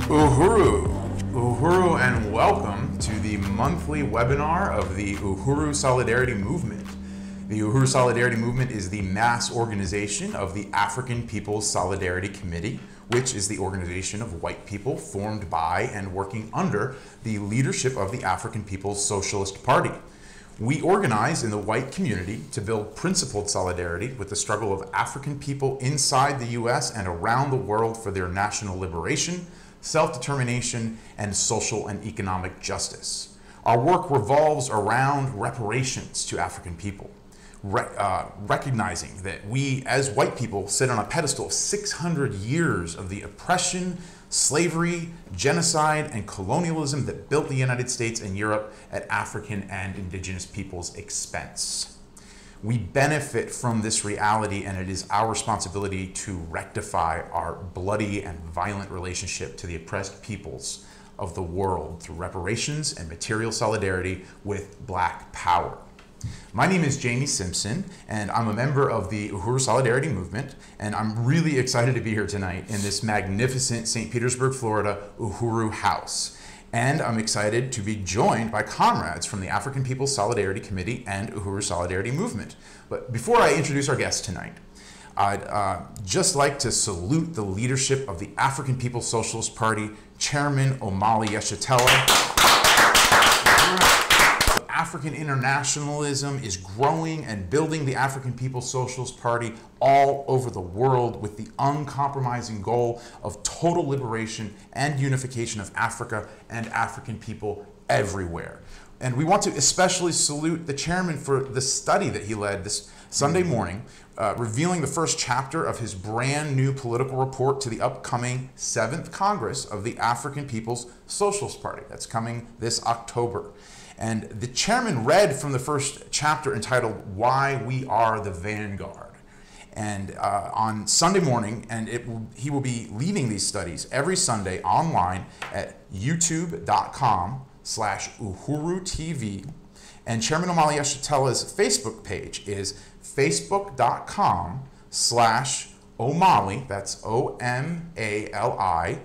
Uhuru, and welcome to the monthly webinar of the Uhuru Solidarity Movement. The Uhuru Solidarity Movement is the mass organization of the African People's Solidarity Committee, which is the organization of white people formed by and working under the leadership of the African People's Socialist Party. We organize in the white community to build principled solidarity with the struggle of African people inside the US and around the world for their national liberation, self-determination, and social and economic justice. Our work revolves around reparations to African people, recognizing that we as white people sit on a pedestal of 600 years of the oppression, slavery, genocide, and colonialism that built the United States and Europe at African and indigenous peoples' expense. We benefit from this reality, and it is our responsibility to rectify our bloody and violent relationship to the oppressed peoples of the world through reparations and material solidarity with Black power. My name is Jamie Simpson, and I'm a member of the Uhuru Solidarity Movement, and I'm really excited to be here tonight in this magnificent St. Petersburg, Florida Uhuru House. And I'm excited to be joined by comrades from the African People's Solidarity Committee and Uhuru Solidarity Movement. But before I introduce our guests tonight, I'd just like to salute the leadership of the African People's Socialist Party, Chairman Omali Yeshitela. African internationalism is growing and building the African People's Socialist Party all over the world with the uncompromising goal of total liberation and unification of Africa and African people everywhere. And we want to especially salute the chairman for the study that he led this Sunday morning, revealing the first chapter of his brand new political report to the upcoming 7th Congress of the African People's Socialist Party. That's coming this October. And the chairman read from the first chapter entitled Why We Are the Vanguard. And on Sunday morning, and he will be leading these studies every Sunday online at youtube.com/UhuruTV. And Chairman Omali Yeshitela's Facebook page is facebook.com/Omali, that's OMALI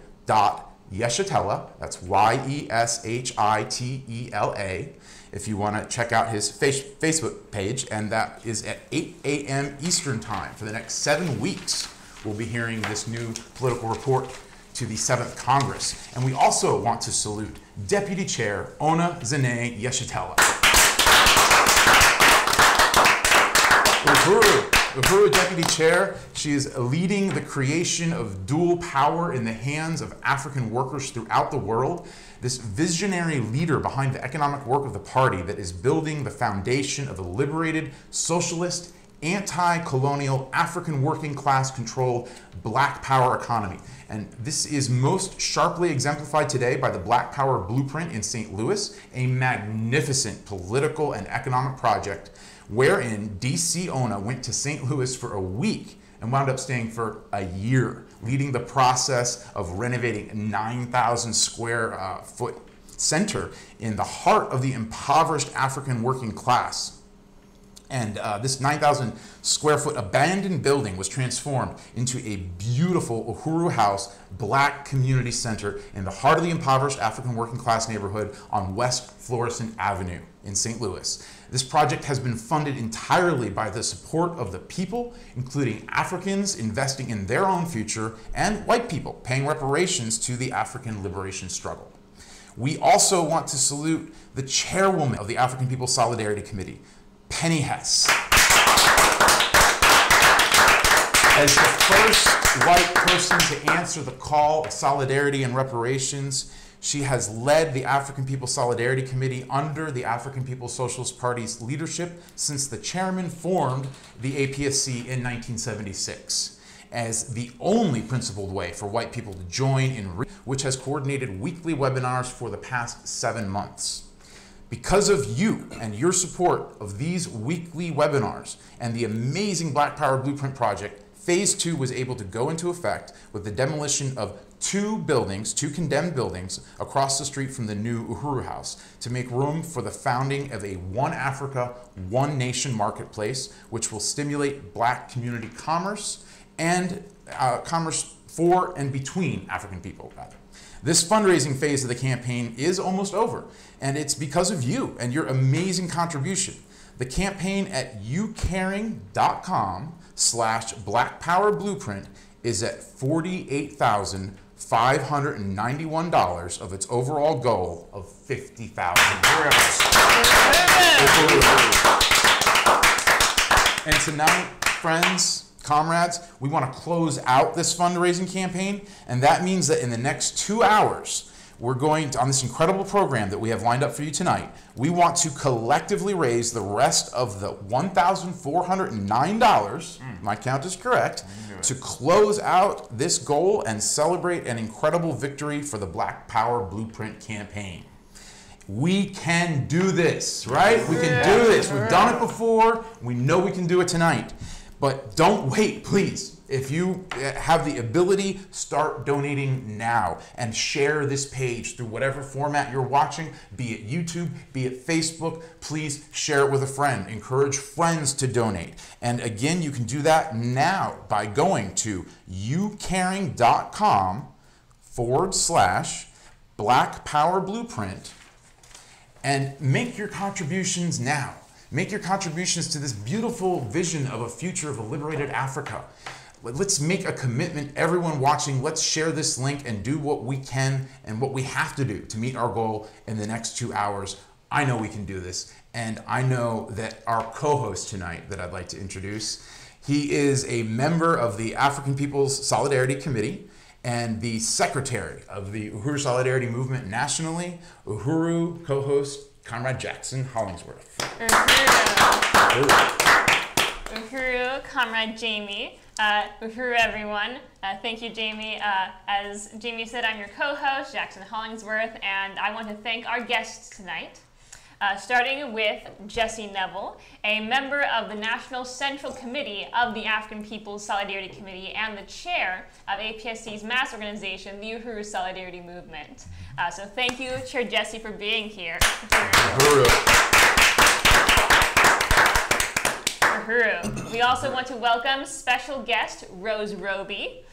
Yeshitela, that's YESHITELA, if you want to check out his Facebook page, and that is at 8 a.m. Eastern Time. For the next 7 weeks, we'll be hearing this new political report to the 7th Congress. And we also want to salute Deputy Chair Ona Zene Yeshitela. Uhuru Deputy Chair, she is leading the creation of dual power in the hands of African workers throughout the world. This visionary leader behind the economic work of the party that is building the foundation of a liberated, socialist, anti-colonial, African working class controlled Black power economy. And this is most sharply exemplified today by the Black Power Blueprint in St. Louis, a magnificent political and economic project wherein DC Ona went to St. Louis for a week and wound up staying for a year, leading the process of renovating a 9,000 square foot center in the heart of the impoverished African working class. And this 9,000 square foot abandoned building was transformed into a beautiful Uhuru House Black community center in the heart of the impoverished African working class neighborhood on West Florissant Avenue in St. Louis. This project has been funded entirely by the support of the people, including Africans investing in their own future and white people paying reparations to the African liberation struggle. We also want to salute the chairwoman of the African People's Solidarity Committee, Penny Hess. As the first white person to answer the call of solidarity and reparations, she has led the African People's Solidarity Committee under the African People's Socialist Party's leadership since the chairman formed the APSC in 1976 as the only principled way for white people to join in, which has coordinated weekly webinars for the past 7 months. Because of you and your support of these weekly webinars and the amazing Black Power Blueprint Project, Phase 2 was able to go into effect with the demolition of 2 buildings, 2 condemned buildings across the street from the new Uhuru House to make room for the founding of a One Africa, One Nation marketplace, which will stimulate Black community commerce and commerce for and between African people, rather. This fundraising phase of the campaign is almost over, and it's because of you and your amazing contribution. The campaign at youcaring.com/blackpowerblueprint is at $48,591 of its overall goal of $50,000. And tonight, friends, comrades, we want to close out this fundraising campaign, and that means that in the next 2 hours, we're going to, on this incredible program that we have lined up for you tonight, we want to collectively raise the rest of the $1,409, my count is correct, to close out this goal and celebrate an incredible victory for the Black Power Blueprint campaign. We can do this, right? We can do this. We've done it before. We know we can do it tonight. But don't wait, please. If you have the ability, start donating now and share this page through whatever format you're watching, be it YouTube, be it Facebook. Please share it with a friend. Encourage friends to donate. And again, you can do that now by going to youcaring.com/blackpowerblueprint and make your contributions now. Make your contributions to this beautiful vision of a future of a liberated Africa. Let's make a commitment, everyone watching, let's share this link and do what we can and what we have to do to meet our goal in the next 2 hours. I know we can do this, and I know that our co-host tonight that I'd like to introduce, he is a member of the African People's Solidarity Committee and the secretary of the Uhuru Solidarity Movement nationally. Uhuru co-host Comrade Jackson Hollingsworth. Uhuru, Comrade Jamie. Uhuru, everyone. Thank you, Jamie. As Jamie said, I'm your co-host, Jackson Hollingsworth, and I want to thank our guests tonight. Starting with Jesse Neville, a member of the National Central Committee of the African People's Solidarity Committee and the chair of APSC's mass organization, the Uhuru Solidarity Movement. So thank you, Chair Jesse, for being here. Uhuru. We also want to welcome special guest Rose Roby,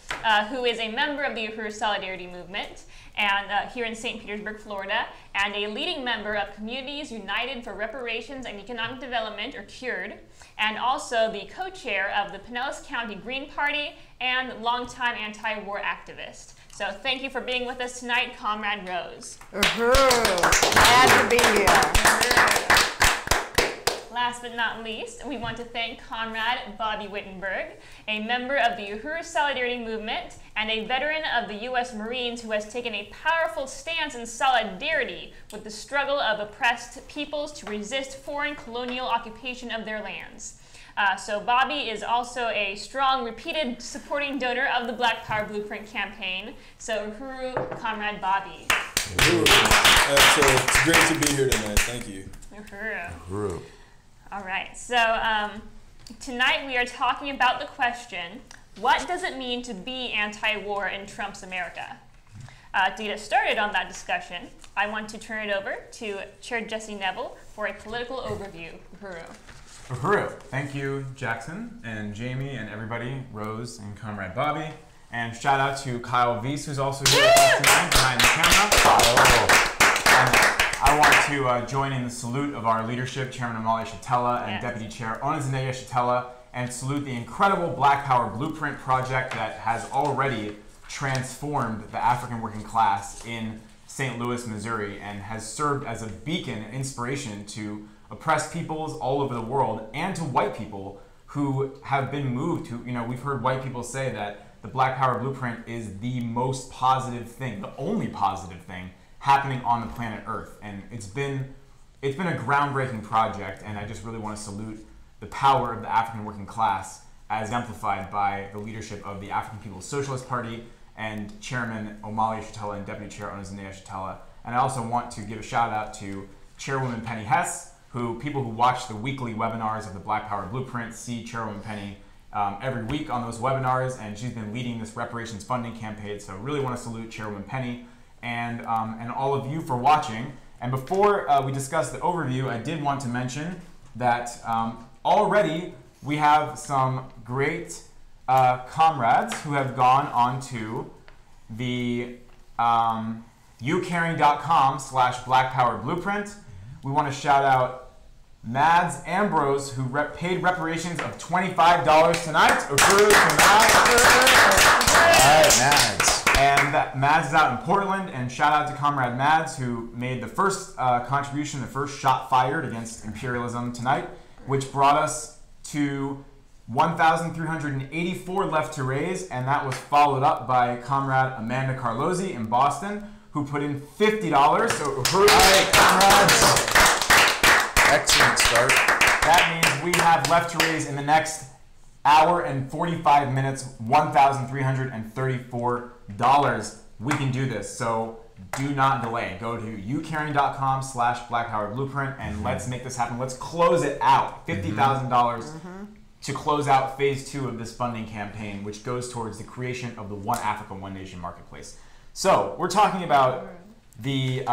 who is a member of the Uhuru Solidarity Movement and here in St. Petersburg, Florida, and a leading member of Communities United for Reparations and Economic Development, or CURED, and also the co-chair of the Pinellas County Green Party and longtime anti-war activist. So thank you for being with us tonight, Comrade Rose. Glad to be here. Last but not least, we want to thank Comrade Bobby Wittenberg, a member of the Uhuru Solidarity Movement and a veteran of the U.S. Marines who has taken a powerful stance in solidarity with the struggle of oppressed peoples to resist foreign colonial occupation of their lands. So Bobby is also a strong, repeated supporting donor of the Black Power Blueprint campaign. So Uhuru, Comrade Bobby. Uhuru. It's great to be here tonight. Thank you. Uhuru. Uhuru. All right, so tonight we are talking about the question, what does it mean to be anti-war in Trump's America? To get us started on that discussion, I want to turn it over to Chair Jesse Neville for a political overview. Uhuru. Uhuru. Thank you, Jackson and Jamie and everybody, Rose and Comrade Bobby. And shout out to Kyle Weiss, who's also here with us tonight behind the camera. I want to join in the salute of our leadership, Chairman Amalia Shatella and Deputy Chair Onizanea Shatella, and salute the incredible Black Power Blueprint project that has already transformed the African working class in St. Louis, Missouri, and has served as a beacon and inspiration to oppressed peoples all over the world and to white people who have been moved to, we've heard white people say that the Black Power Blueprint is the most positive thing, the only positive thing happening on the planet Earth, and it's been a groundbreaking project, and I just really want to salute the power of the African working class as exemplified by the leadership of the African People's Socialist Party and Chairman Amalia Shatella and Deputy Chair Onizanea Shatella. And I also want to give a shout out to Chairwoman Penny Hess, who people who watch the weekly webinars of the Black Power Blueprint see Chairwoman Penny every week on those webinars, and she's been leading this reparations funding campaign. So really want to salute Chairwoman Penny and all of you for watching. And before we discuss the overview, I did want to mention that already we have some great comrades who have gone onto the youcaring.com/blackpowerblueprint. We want to shout out Mads Ambrose, who paid reparations of $25 tonight. Uhuru to Mads. All right, Mads. And Mads is out in Portland, and shout out to Comrade Mads, who made the first contribution, the first shot fired against imperialism tonight, which brought us to 1,384 left to raise, and that was followed up by Comrade Amanda Carlozzi in Boston, who put in $50. So, Uhuru. All right, comrades. Excellent start. That means we have left to raise in the next hour and 45 minutes, $1,334. We can do this, so do not delay. Go to youcaring.com/blackpowerblueprint and let's make this happen. Let's close it out. $50,000 to close out phase 2 of this funding campaign, which goes towards the creation of the One Africa, One Nation marketplace. So we're talking about the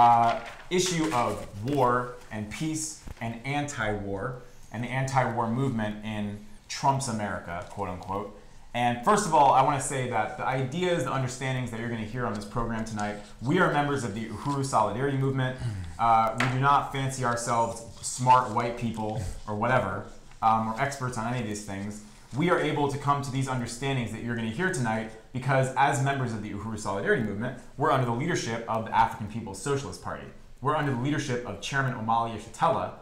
issue of war and peace and anti-war and the anti-war movement in Trump's America, quote unquote. And first of all, I want to say that the ideas, the understandings that you're going to hear on this program tonight, we are members of the Uhuru Solidarity Movement. We do not fancy ourselves smart white people or whatever, or experts on any of these things. We are able to come to these understandings that you're going to hear tonight because as members of the Uhuru Solidarity Movement, we're under the leadership of the African People's Socialist Party. We're under the leadership of Chairman Omali Yeshitela,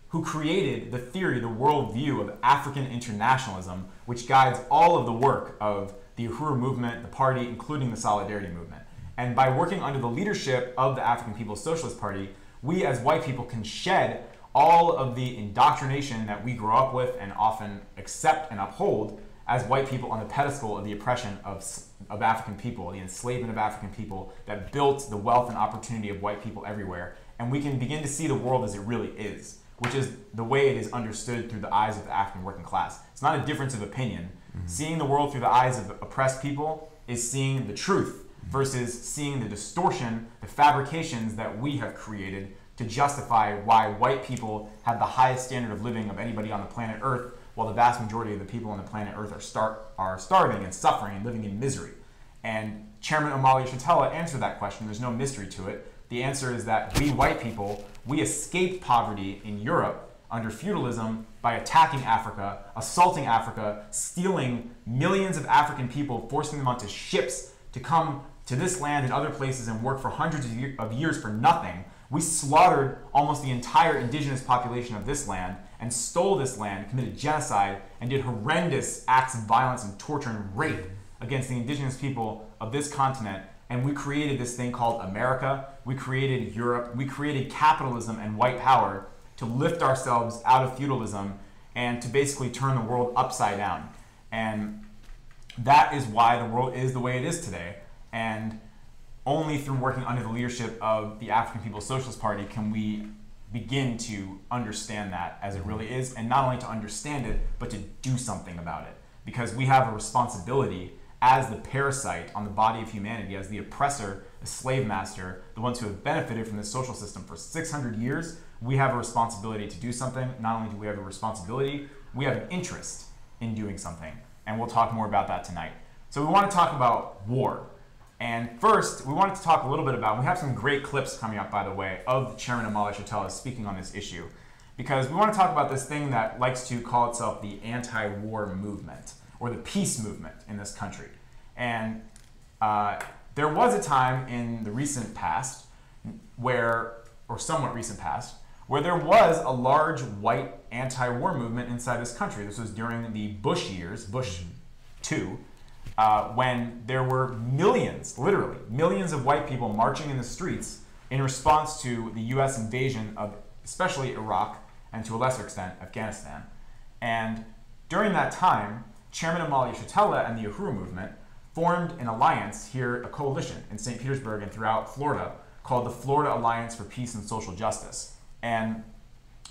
who created the theory, the worldview of African internationalism, which guides all of the work of the Uhuru movement, the party, including the Solidarity movement. And by working under the leadership of the African People's Socialist Party, we as white people can shed all of the indoctrination that we grow up with and often accept and uphold as white people on the pedestal of the oppression of African people, the enslavement of African people that built the wealth and opportunity of white people everywhere. And we can begin to see the world as it really is, which is the way it is understood through the eyes of the African working class. It's not a difference of opinion. Seeing the world through the eyes of oppressed people is seeing the truth versus seeing the distortion, the fabrications that we have created to justify why white people have the highest standard of living of anybody on the planet Earth, while the vast majority of the people on the planet Earth are starving and suffering and living in misery. And Chairman Omali Yeshitela answered that question. There's no mystery to it. The answer is that we white people, we escaped poverty in Europe under feudalism by attacking Africa, assaulting Africa, stealing millions of African people, forcing them onto ships to come to this land and other places and work for hundreds of years for nothing. We slaughtered almost the entire indigenous population of this land and stole this land, committed genocide, and did horrendous acts of violence and torture and rape against the indigenous people of this continent. And we created this thing called America. We created Europe. We created capitalism and white power to lift ourselves out of feudalism and to basically turn the world upside down. And that is why the world is the way it is today. And only through working under the leadership of the African People's Socialist Party can we begin to understand that as it really is, and not only to understand it, but to do something about it. Because we have a responsibility as the parasite on the body of humanity, as the oppressor, the slave master, the ones who have benefited from this social system for 600 years, we have a responsibility to do something. Not only do we have a responsibility, we have an interest in doing something. And we'll talk more about that tonight. So we want to talk about war. And first, we wanted to talk a little bit about, we have some great clips coming up, by the way, of Chairman Omali Yeshitela speaking on this issue. Because we want to talk about this thing that likes to call itself the anti-war movement, or the peace movement in this country. And there was a time in the recent past where, or somewhat recent past, where there was a large white anti-war movement inside this country. This was during the Bush years, Bush 2, when there were millions, literally millions of white people marching in the streets in response to the US invasion of especially Iraq and to a lesser extent Afghanistan. And during that time, Chairman Omali Yeshitela and the Uhuru movement formed an alliance here, a coalition in St. Petersburg and throughout Florida called the Florida Alliance for Peace and Social Justice. And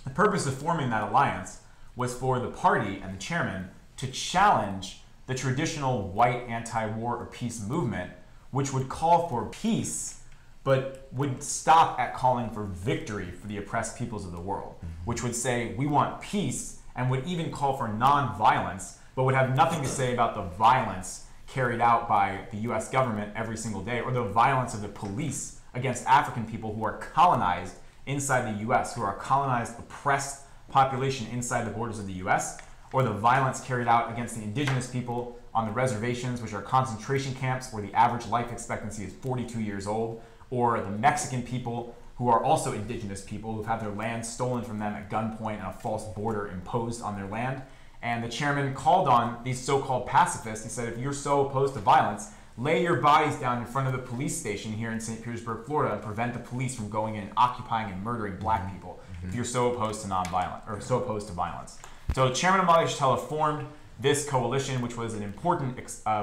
the purpose of forming that alliance was for the party and the chairman to challenge the traditional white anti-war or peace movement, which would call for peace, but would stop at calling for victory for the oppressed peoples of the world, which would say we want peace and would even call for non-violence, but would have nothing to say about the violence carried out by the US government every single day, or the violence of the police against African people who are colonized inside the US, who are a colonized, oppressed population inside the borders of the US, or the violence carried out against the indigenous people on the reservations, which are concentration camps where the average life expectancy is 42 years old, or the Mexican people who are also indigenous people who've had their land stolen from them at gunpoint and a false border imposed on their land. And the chairman called on these so-called pacifists. He said, if you're so opposed to violence, lay your bodies down in front of the police station here in St. Petersburg, Florida, and prevent the police from going in and occupying and murdering black people if you're so opposed to nonviolence, or so opposed to violence. So Chairman Omali Yeshitela formed this coalition, which was an important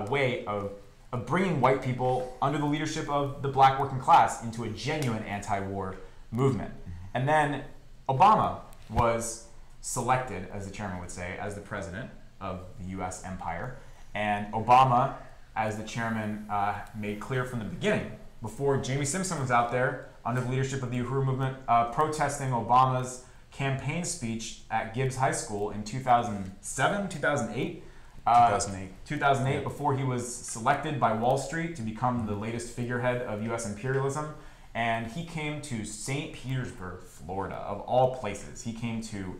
way of bringing white people under the leadership of the black working class into a genuine anti-war movement. And then Obama was selected, as the chairman would say, as the president of the US empire. And Obama, as the chairman made clear from the beginning, before Jamie Simpson was out there under the leadership of the Uhuru movement, protesting Obama's campaign speech at Gibbs High School in 2007, 2008. 2008, before he was selected by Wall Street to become the latest figurehead of US imperialism. And he came to St. Petersburg, Florida, of all places. He came to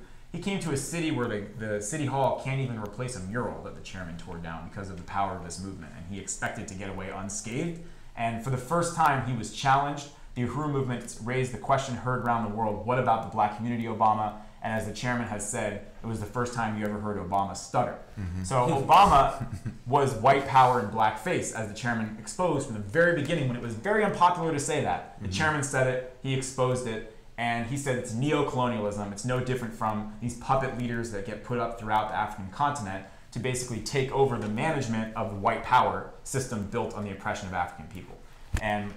a city where the city hall can't even replace a mural that the chairman tore down because of the power of this movement. And he expected to get away unscathed. And for the first time, he was challenged. The Uhuru movement raised the question heard around the world, what about the black community, Obama? And as the chairman has said, it was the first time you ever heard Obama stutter. So Obama was white power in blackface, as the chairman exposed from the very beginning, when it was very unpopular to say that. The chairman said it, he exposed it, and he said it's neo-colonialism. It's no different from these puppet leaders that get put up throughout the African continent to basically take over the management of the white power system built on the oppression of African people. And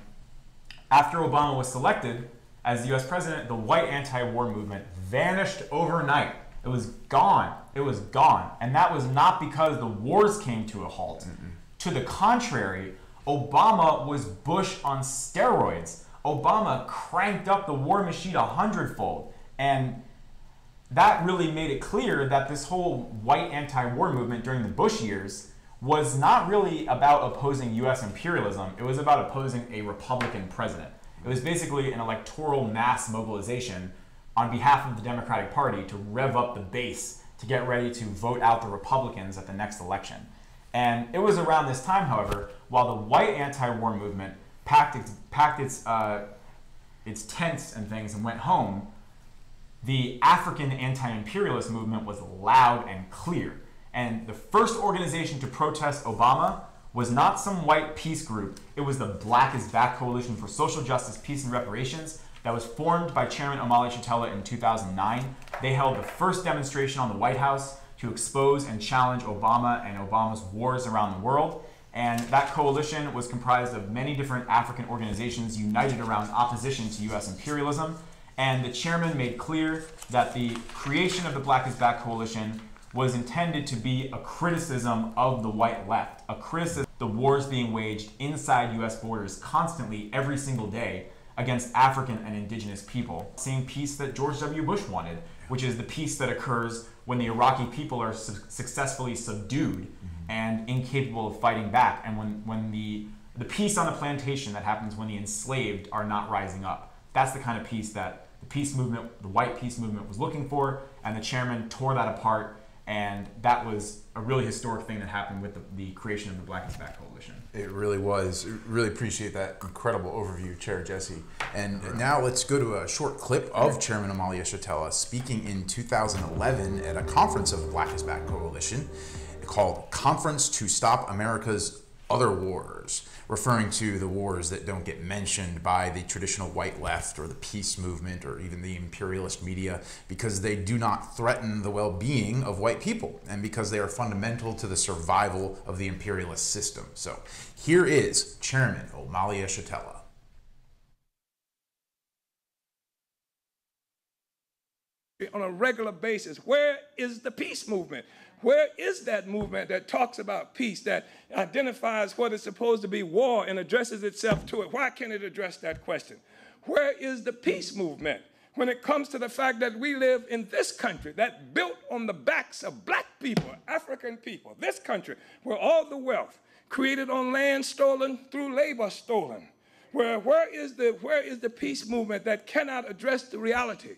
after Obama was selected as the US president, the white anti-war movement vanished overnight. It was gone. It was gone. And that was not because the wars came to a halt. To the contrary, Obama was Bush on steroids. Obama cranked up the war machine 100-fold. And that really made it clear that this whole white anti-war movement during the Bush years was not really about opposing US imperialism. It was about opposing a Republican president. It was basically an electoral mass mobilization on behalf of the Democratic Party to rev up the base to get ready to vote out the Republicans at the next election. And it was around this time, however, while the white anti-war movement packed its tents and things and went home, the African anti-imperialist movement was loud and clear. And the first organization to protest Obama was not some white peace group. It was the Black is Back Coalition for Social Justice, Peace, and Reparations that was formed by Chairman Omali Yeshitela in 2009. They held the first demonstration on the White House to expose and challenge Obama and Obama's wars around the world. And that coalition was comprised of many different African organizations united around opposition to US imperialism. And the chairman made clear that the creation of the Black is Back Coalition was intended to be a criticism of the white left, a criticism of the wars being waged inside US borders constantly every single day against African and indigenous people. Same peace that George W. Bush wanted, which is the peace that occurs when the Iraqi people are successfully subdued and incapable of fighting back, and when the peace on the plantation that happens when the enslaved are not rising up. That's the kind of peace that the peace movement, the white peace movement, was looking for, and the chairman tore that apart. And that was a really historic thing that happened with the creation of the Black is Back Coalition. It really was. Really appreciate that incredible overview, Chair Jesse. And now let's go to a short clip of Chairman Omali Yeshitela speaking in 2011 at a conference of the Black is Back Coalition called Conference to Stop America's Other Wars, referring to the wars that don't get mentioned by the traditional white left or the peace movement or even the imperialist media, because they do not threaten the well-being of white people and because they are fundamental to the survival of the imperialist system. So here is Chairman Omali Yeshitela. On a regular basis, where is the peace movement? Where is that movement that talks about peace, that identifies what is supposed to be war and addresses itself to it? Why can't it address that question? Where is the peace movement when it comes to the fact that we live in this country that built on the backs of black people, African people, this country where all the wealth created on land stolen through labor stolen, where is the peace movement that cannot address the reality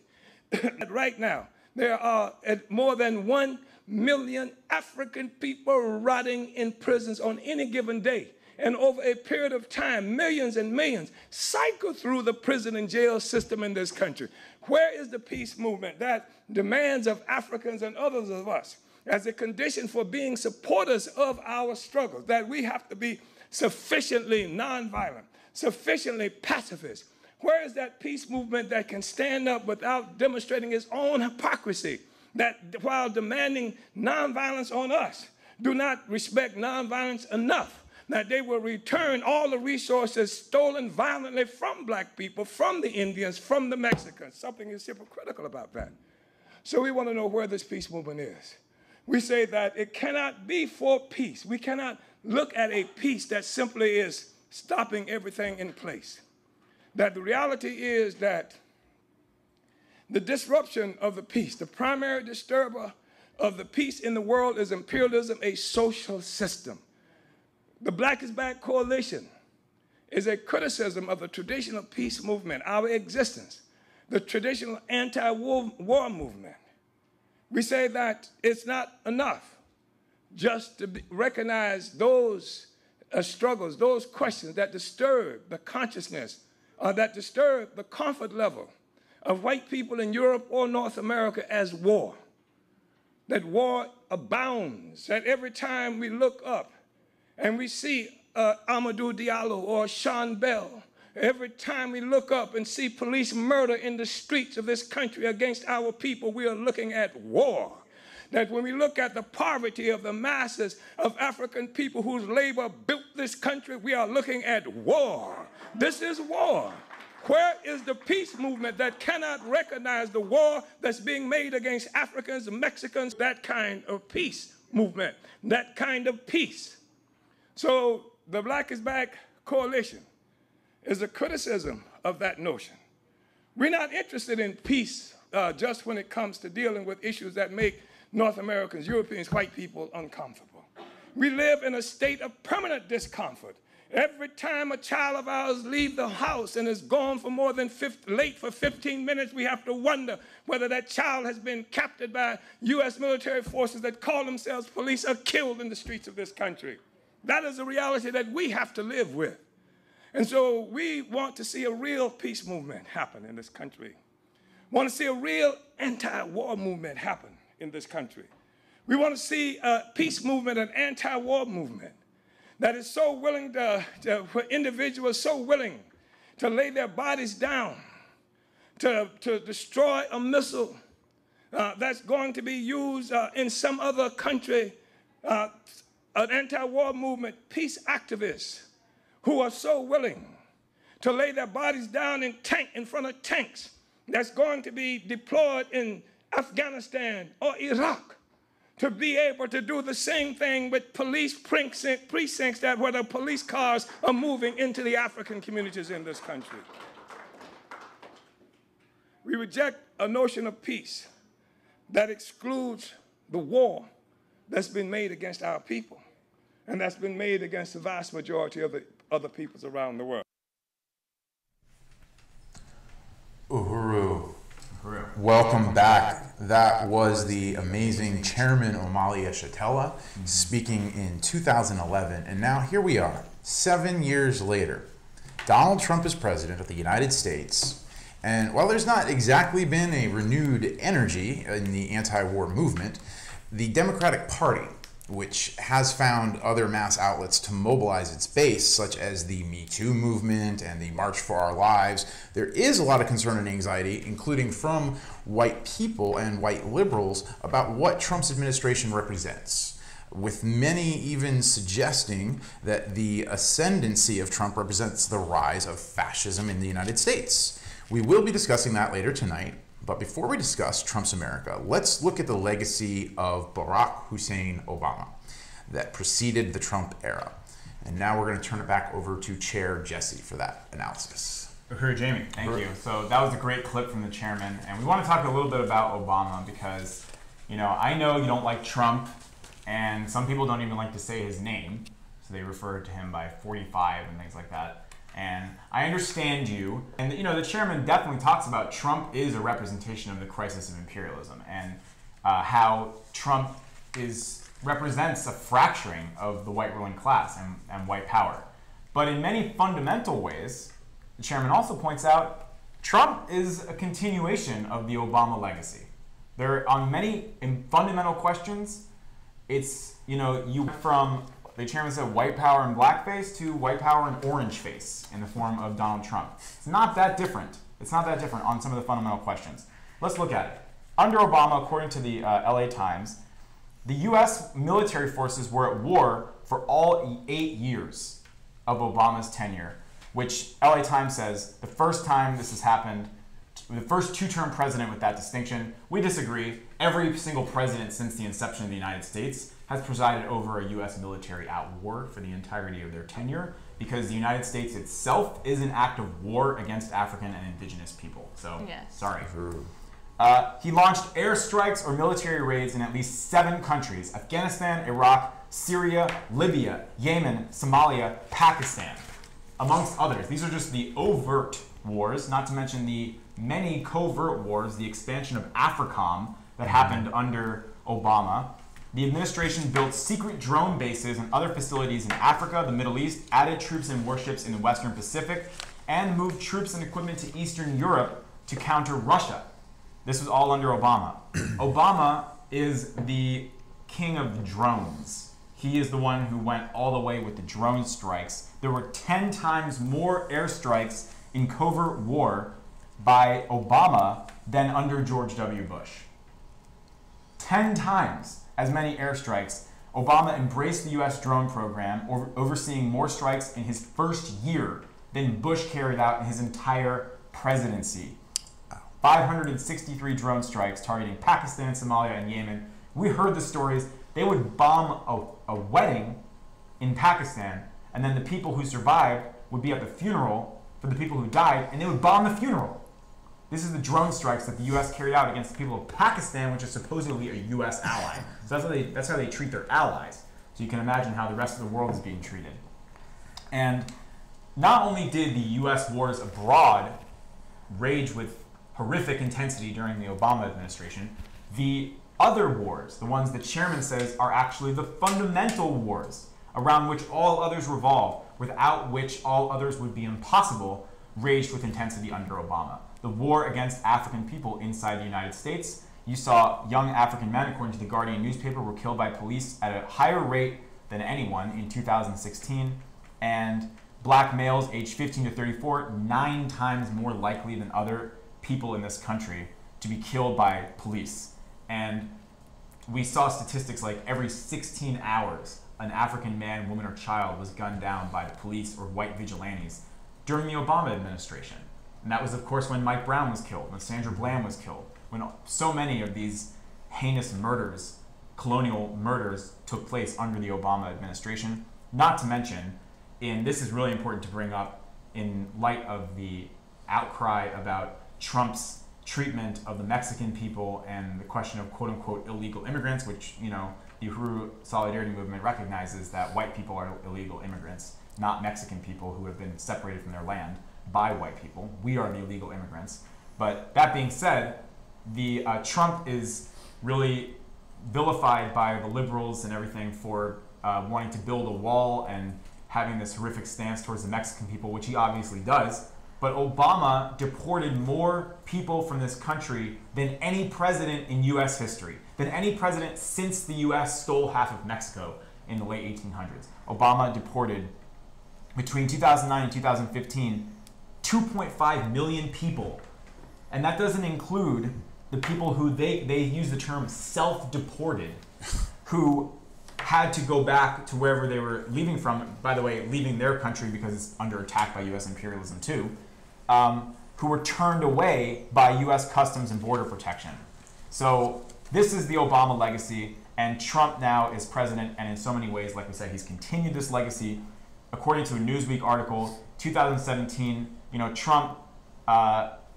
that right now there are more than 1 million African people rotting in prisons on any given day. And over a period of time, millions and millions cycle through the prison and jail system in this country. Where is the peace movement that demands of Africans and others of us as a condition for being supporters of our struggles, that we have to be sufficiently nonviolent, sufficiently pacifist? Where is that peace movement that can stand up without demonstrating its own hypocrisy, that while demanding nonviolence on us, do not respect nonviolence enough, that they will return all the resources stolen violently from black people, from the Indians, from the Mexicans? Something is hypocritical about that. So we want to know where this peace movement is. We say that it cannot be for peace. We cannot look at a peace that simply is stopping everything in place. That the reality is that the disruption of the peace, the primary disturber of the peace in the world is imperialism, a social system. The Black is Back Coalition is a criticism of the traditional peace movement, our existence, the traditional anti-war movement. We say that it's not enough just to recognize those struggles, those questions that disturb the consciousness, that disturb the comfort level of white people in Europe or North America as war. That war abounds, that every time we look up and we see Amadou Diallo or Sean Bell, every time we look up and see police murder in the streets of this country against our people, we are looking at war. That when we look at the poverty of the masses of African people whose labor built this country, we are looking at war. This is war. Where is the peace movement that cannot recognize the war that's being made against Africans, Mexicans, that kind of peace movement, that kind of peace? So the Black is Back Coalition is a criticism of that notion. We're not interested in peace just when it comes to dealing with issues that make North Americans, Europeans, white people uncomfortable. We live in a state of permanent discomfort. Every time a child of ours leaves the house and is gone for more than late for 15 minutes, we have to wonder whether that child has been captured by U.S. military forces that call themselves police or killed in the streets of this country. That is a reality that we have to live with. And so we want to see a real peace movement happen in this country. We want to see a real anti-war movement happen in this country. We want to see a peace movement, an anti-war movement that is so willing for individuals so willing to lay their bodies down, to destroy a missile that's going to be used in some other country, an anti-war movement, peace activists who are so willing to lay their bodies down in front of tanks that's going to be deployed in Afghanistan or Iraq, to be able to do the same thing with police precincts that where the police cars are moving into the African communities in this country. We reject a notion of peace that excludes the war that's been made against our people and that's been made against the vast majority of the other peoples around the world. Uhuru. Welcome back. That was the amazing Chairman Omali Yeshitela speaking in 2011. And now here we are, 7 years later. Donald Trump is president of the United States. And while there's not exactly been a renewed energy in the anti-war movement, the Democratic Party, which has found other mass outlets to mobilize its base, such as the Me Too movement and the March for Our Lives, there is a lot of concern and anxiety, including from white people and white liberals, about what Trump's administration represents, with many even suggesting that the ascendancy of Trump represents the rise of fascism in the United States. We will be discussing that later tonight. But before we discuss Trump's America, let's look at the legacy of Barack Hussein Obama that preceded the Trump era. And now we're going to turn it back over to Chair Jesse for that analysis. Uhuru, Jamie, thank you. So that was a great clip from the chairman, and we want to talk a little bit about Obama because, I know you don't like Trump, and some people don't even like to say his name, so they refer to him by 45 and things like that. And I understand you, and the chairman definitely talks about Trump is a representation of the crisis of imperialism, and how Trump represents a fracturing of the white ruling class and white power. But in many fundamental ways, the chairman also points out Trump is a continuation of the Obama legacy. On many fundamental questions, it's, you from, the chairman said, white power and blackface to white power and orange face in the form of Donald Trump. It's not that different. It's not that different on some of the fundamental questions. Let's look at it. Under Obama, according to the LA Times, the U.S. military forces were at war for all 8 years of Obama's tenure, which LA Times says the first time this has happened, the first two-term president with that distinction. We disagree. Every single president since the inception of the United States has presided over a U.S. military at war for the entirety of their tenure because the United States itself is an act of war against African and indigenous people. So, yes. Sorry. He launched airstrikes or military raids in at least 7 countries: Afghanistan, Iraq, Syria, Libya, Yemen, Somalia, Pakistan, amongst others. These are just the overt wars, not to mention the many covert wars, the expansion of AFRICOM that happened under Obama. The administration built secret drone bases and other facilities in Africa, the Middle East, added troops and warships in the Western Pacific, and moved troops and equipment to Eastern Europe to counter Russia. This was all under Obama. Obama is the king of drones. He is the one who went all the way with the drone strikes. There were 10 times more airstrikes in covert war by Obama than under George W. Bush. 10 times as many airstrikes. Obama embraced the U.S. drone program, overseeing more strikes in his first year than Bush carried out in his entire presidency. 563 drone strikes targeting Pakistan, Somalia, and Yemen. We heard the stories. They would bomb a wedding in Pakistan, and then the people who survived would be at the funeral for the people who died, and they would bomb the funeral. This is the drone strikes that the U.S. carried out against the people of Pakistan, which is supposedly a U.S. ally. So that's how they treat their allies. So you can imagine how the rest of the world is being treated. And not only did the U.S. wars abroad rage with horrific intensity during the Obama administration, the other wars, the ones the chairman says are actually the fundamental wars around which all others revolve, without which all others would be impossible, raged with intensity under Obama. The war against African people inside the United States. You saw young African men, according to the Guardian newspaper, were killed by police at a higher rate than anyone in 2016. And black males aged 15 to 34, 9 times more likely than other people in this country to be killed by police. And we saw statistics like every 16 hours, an African man, woman, or child was gunned down by the police or white vigilantes during the Obama administration. And that was, of course, when Mike Brown was killed, when Sandra Bland was killed, when so many of these heinous murders, colonial murders, took place under the Obama administration. Not to mention, and this is really important to bring up in light of the outcry about Trump's treatment of the Mexican people and the question of quote-unquote illegal immigrants, which, the Uhuru Solidarity Movement recognizes that white people are illegal immigrants, not Mexican people who have been separated from their land by white people. We are the illegal immigrants. But that being said, the Trump is really vilified by the liberals and everything for wanting to build a wall and having this horrific stance towards the Mexican people, which he obviously does. But Obama deported more people from this country than any president in U.S. history, than any president since the U.S. stole half of Mexico in the late 1800s. Obama deported, between 2009 and 2015, 2.5 million people. And that doesn't include the people who they use the term self-deported, who had to go back to wherever they were leaving from, by the way, leaving their country because it's under attack by U.S. imperialism too, who were turned away by U.S. Customs and Border Protection. So this is the Obama legacy, and Trump now is president, and in so many ways, like we said, he's continued this legacy. According to a Newsweek article, 2017, Trump,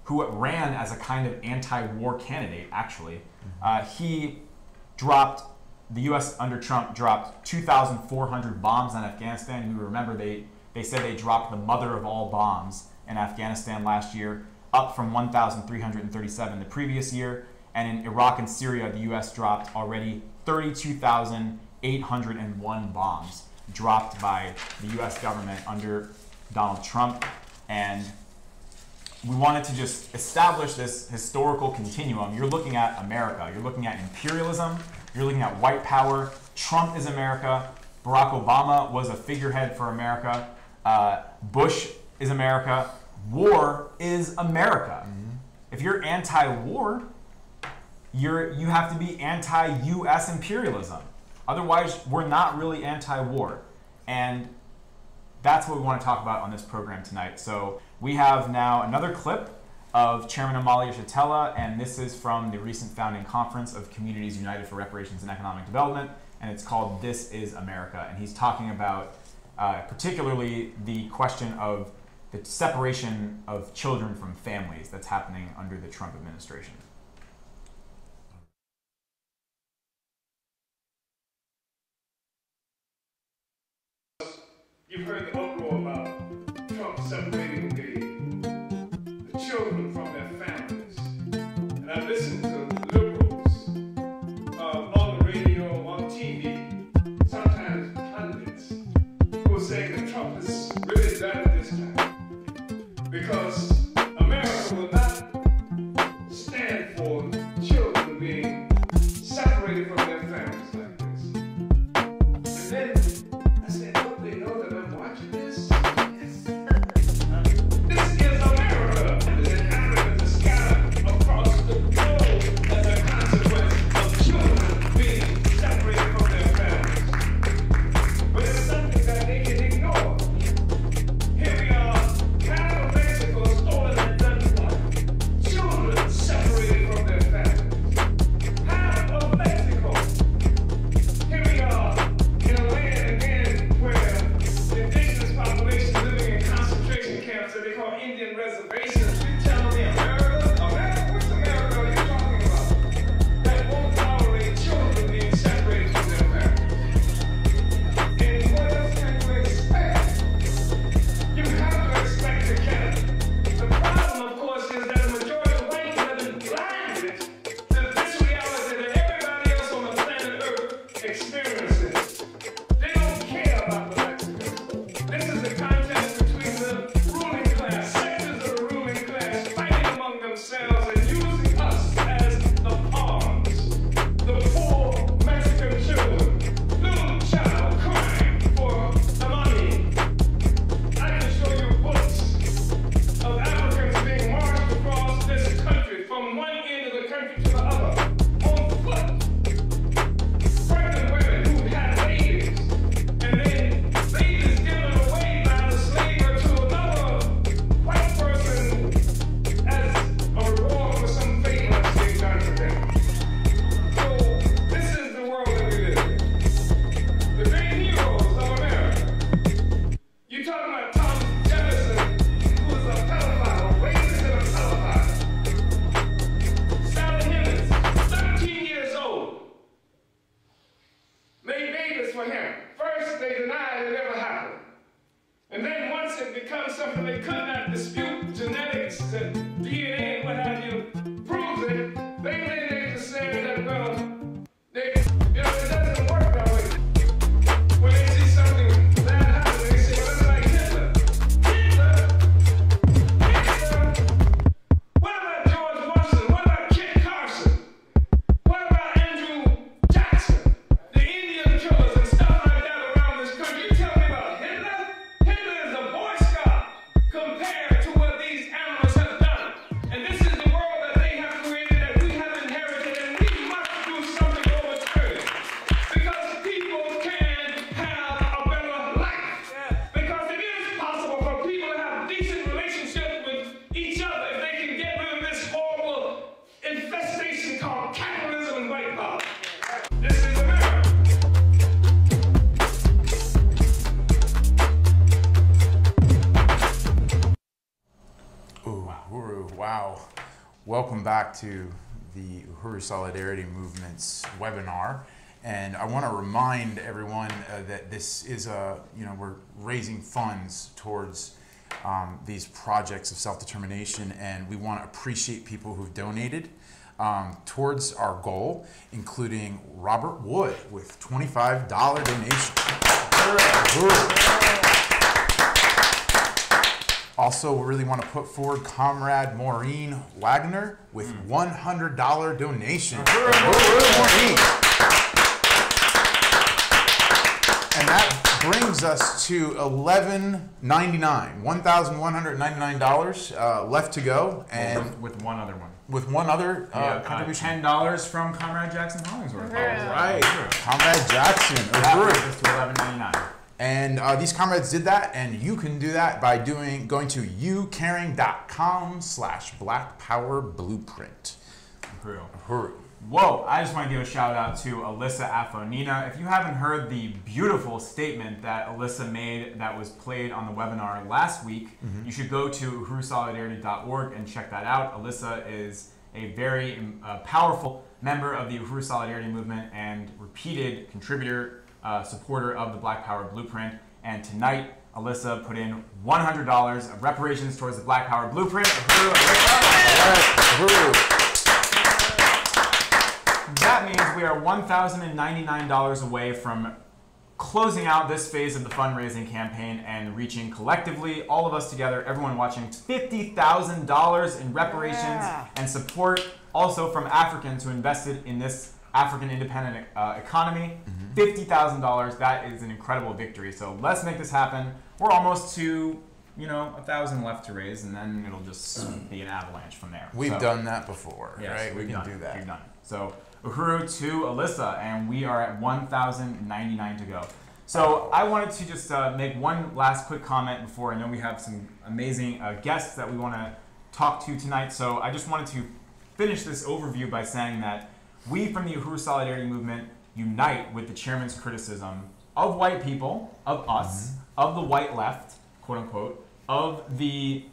who ran as a kind of anti-war candidate, actually, the U.S. under Trump dropped 2,400 bombs on Afghanistan. You remember they said they dropped the mother of all bombs in Afghanistan last year, up from 1,337 the previous year. And in Iraq and Syria, the U.S. dropped already 32,801 bombs dropped by the U.S. government under Donald Trump. And we wanted to just establish this historical continuum. You're looking at America. You're looking at imperialism. You're looking at white power. Trump is America. Barack Obama was a figurehead for America. Bush is America. War is America. Mm-hmm. If you're anti-war, you have to be anti-U.S. imperialism. Otherwise, we're not really anti-war. And that's what we want to talk about on this program tonight. So we have now another clip of Chairman Amalia Shatella, and this is from the recent founding conference of Communities United for Reparations and Economic Development, and it's called This is America. And he's talking about particularly the question of the separation of children from families that's happening under the Trump administration. You've heard the uproar about Trump separating the children from their families. And I've listened to liberals on the radio, on TV, sometimes pundits, who are saying that Trump is really better this time because America will not stand for children being separated from their families like this. And then I said, don't they know that I'm watching this? This is America. There's inhabitants are scattered across the globe as a consequence of children being separated from their families. But it's something that they can ignore. Here we are, half of Mexico stolen and done for. Children separated from their families. Half of Mexico. Here we are in a land again where the indigenous population living in concentration camps that they call Indian reservations. You tell me America? America? What's America are you talking about? That won't tolerate children being separated from their parents. And what else can you expect? You have to expect to get it. The problem, of course, is that the majority of whites have been blinded to this reality that everybody else on the planet Earth experiences. They don't care about the Mexicans. This is the contest between the ruling class, sectors of the ruling class, Uhuru, wow. Welcome back to the Uhuru Solidarity Movement's webinar. And I want to remind everyone that this is we're raising funds towards these projects of self-determination, and we want to appreciate people who've donated towards our goal, including Robert Wood with $25 donation. Also, we really want to put forward Comrade Maureen Wagner with $100 donation. Maureen. And that brings us to $1,199 left to go, and with one other one. With one other contribution. $10 from Comrade Jackson Hollingsworth. Right, Comrade Jackson. That brings us to $11.99. And these comrades did that, and you can do that by going to youcaring.com/blackpowerblueprint. Uhuru. Whoa, I just want to give a shout out to Alyssa Afonina. If you haven't heard the beautiful statement that Alyssa made that was played on the webinar last week, you should go to uhurusolidarity.org and check that out. Alyssa is a very powerful member of the Uhuru Solidarity Movement and repeated contributor, supporter of the Black Power Blueprint. And tonight, Alyssa put in $100 of reparations towards the Black Power Blueprint. That means we are $1,099 away from closing out this phase of the fundraising campaign and reaching collectively, all of us together, everyone watching, $50,000 in reparations and support also from Africans who invested in this African independent economy. $50,000, that is an incredible victory. So let's make this happen. We're almost to 1,000 left to raise, and then it'll just be an avalanche from there. We've done that before, yes, right? We can do that. We've done it. So Uhuru to Alyssa, and we are at 1,099 to go. So I wanted to just make one last quick comment before I know we have some amazing guests that we want to talk to tonight. So I just wanted to finish this overview by saying that we from the Uhuru Solidarity Movement unite with the chairman's criticism of white people, of us, of the white left, quote unquote, of the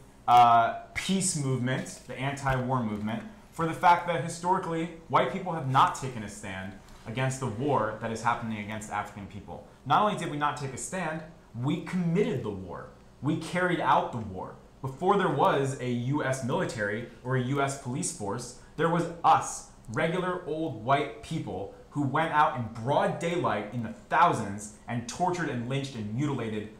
peace movement, the anti-war movement, for the fact that historically white people have not taken a stand against the war that is happening against African people. Not only did we not take a stand, we committed the war. We carried out the war. Before there was a US military or a US police force, there was us, regular old white people who went out in broad daylight in the thousands and tortured and lynched and mutilated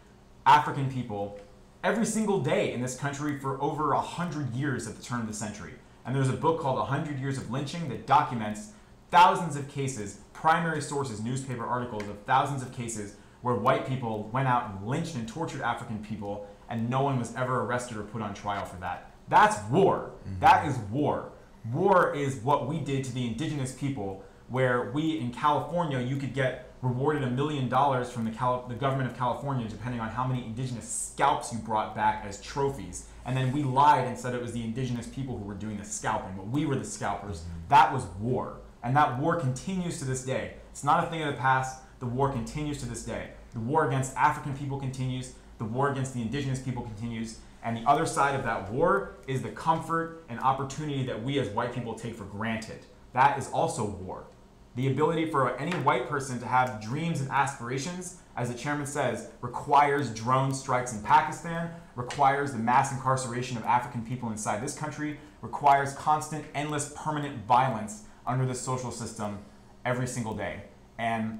African people every single day in this country for over 100 years at the turn of the century. And there's a book called 100 Years of Lynching that documents thousands of cases, primary sources, newspaper articles of thousands of cases where white people went out and lynched and tortured African people, and no one was ever arrested or put on trial for that. That's war. That is war. War is what we did to the indigenous people, where we in California, you could get rewarded $1 million from the government of California, depending on how many indigenous scalps you brought back as trophies. And then we lied and said it was the indigenous people who were doing the scalping, but we were the scalpers. That was war. And that war continues to this day. It's not a thing of the past. The war continues to this day. The war against African people continues. The war against the indigenous people continues. And the other side of that war is the comfort and opportunity that we as white people take for granted. That is also war. The ability for any white person to have dreams and aspirations, as the chairman says, requires drone strikes in Pakistan, requires the mass incarceration of African people inside this country, requires constant, endless, permanent violence under the social system every single day. And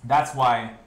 that's why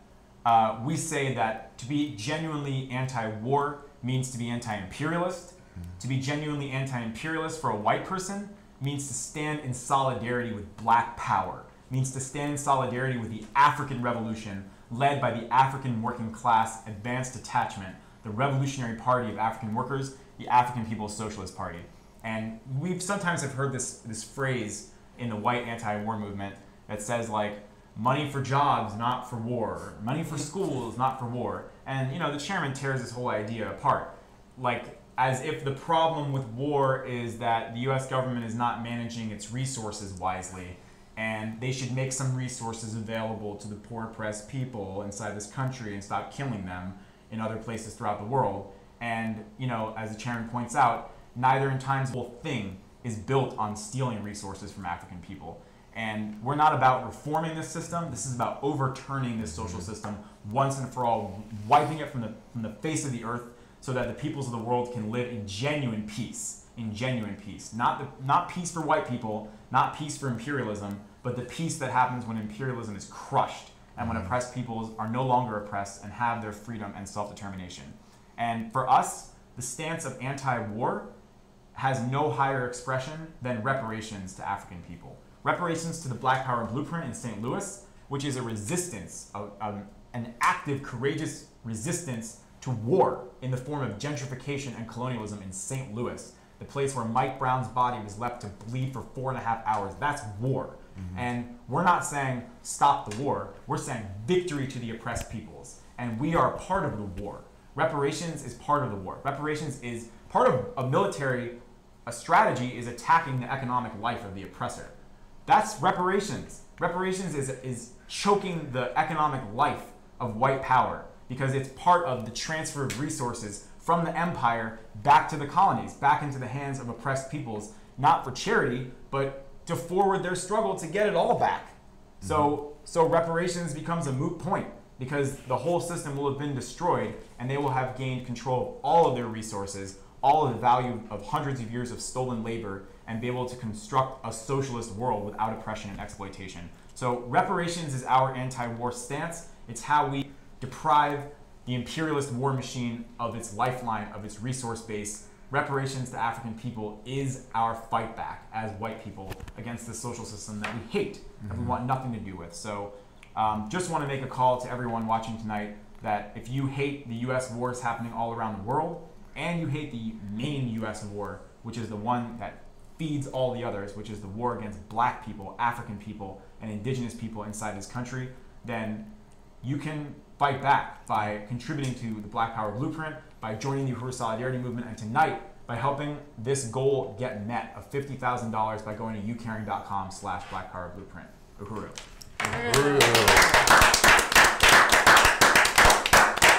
we say that to be genuinely anti-war means to be anti-imperialist. To be genuinely anti-imperialist for a white person means to stand in solidarity with black power, means to stand in solidarity with the African Revolution led by the African working class advanced detachment, the Revolutionary Party of African Workers, the African People's Socialist Party. And we've sometimes have heard this phrase in the white anti-war movement that says like, money for jobs, not for war. Money for schools, not for war. And the chairman tears this whole idea apart. Like, as if the problem with war is that the US government is not managing its resources wisely, and they should make some resources available to the poor oppressed people inside this country and stop killing them in other places throughout the world. And, as the chairman points out, neither in times whole thing is built on stealing resources from African people. And we're not about reforming this system. This is about overturning this social system once and for all, wiping it from the face of the earth so that the peoples of the world can live in genuine peace. In genuine peace. Not peace for white people, not peace for imperialism, but the peace that happens when imperialism is crushed and when oppressed peoples are no longer oppressed and have their freedom and self-determination. And for us, the stance of anti-war has no higher expression than reparations to African people. Reparations to the Black Power Blueprint in St. Louis, which is a resistance, an active, courageous resistance to war in the form of gentrification and colonialism in St. Louis, the place where Mike Brown's body was left to bleed for 4.5 hours. That's war. And we're not saying stop the war. We're saying victory to the oppressed peoples. And we are part of the war. Reparations is part of the war. Reparations is part of a military, a strategy is attacking the economic life of the oppressor. That's reparations. Reparations is choking the economic life of white power because it's part of the transfer of resources from the empire back to the colonies, back into the hands of oppressed peoples, not for charity, but to forward their struggle to get it all back. So reparations becomes a moot point because the whole system will have been destroyed and they will have gained control of all of their resources, all of the value of hundreds of years of stolen labor, and be able to construct a socialist world without oppression and exploitation. So reparations is our anti-war stance. It's how we deprive the imperialist war machine of its lifeline, of its resource base. Reparations to African people is our fight back as white people against the social system that we hate, that we want nothing to do with. So just want to make a call to everyone watching tonight that if you hate the US wars happening all around the world, and you hate the main US war, which is the one that feeds all the others, which is the war against black people, African people, and indigenous people inside this country, then you can fight back by contributing to the Black Power Blueprint, by joining the Uhuru Solidarity Movement, and tonight by helping this goal get met of $50,000 by going to ucaring.com/blackpowerblueprint. Uhuru.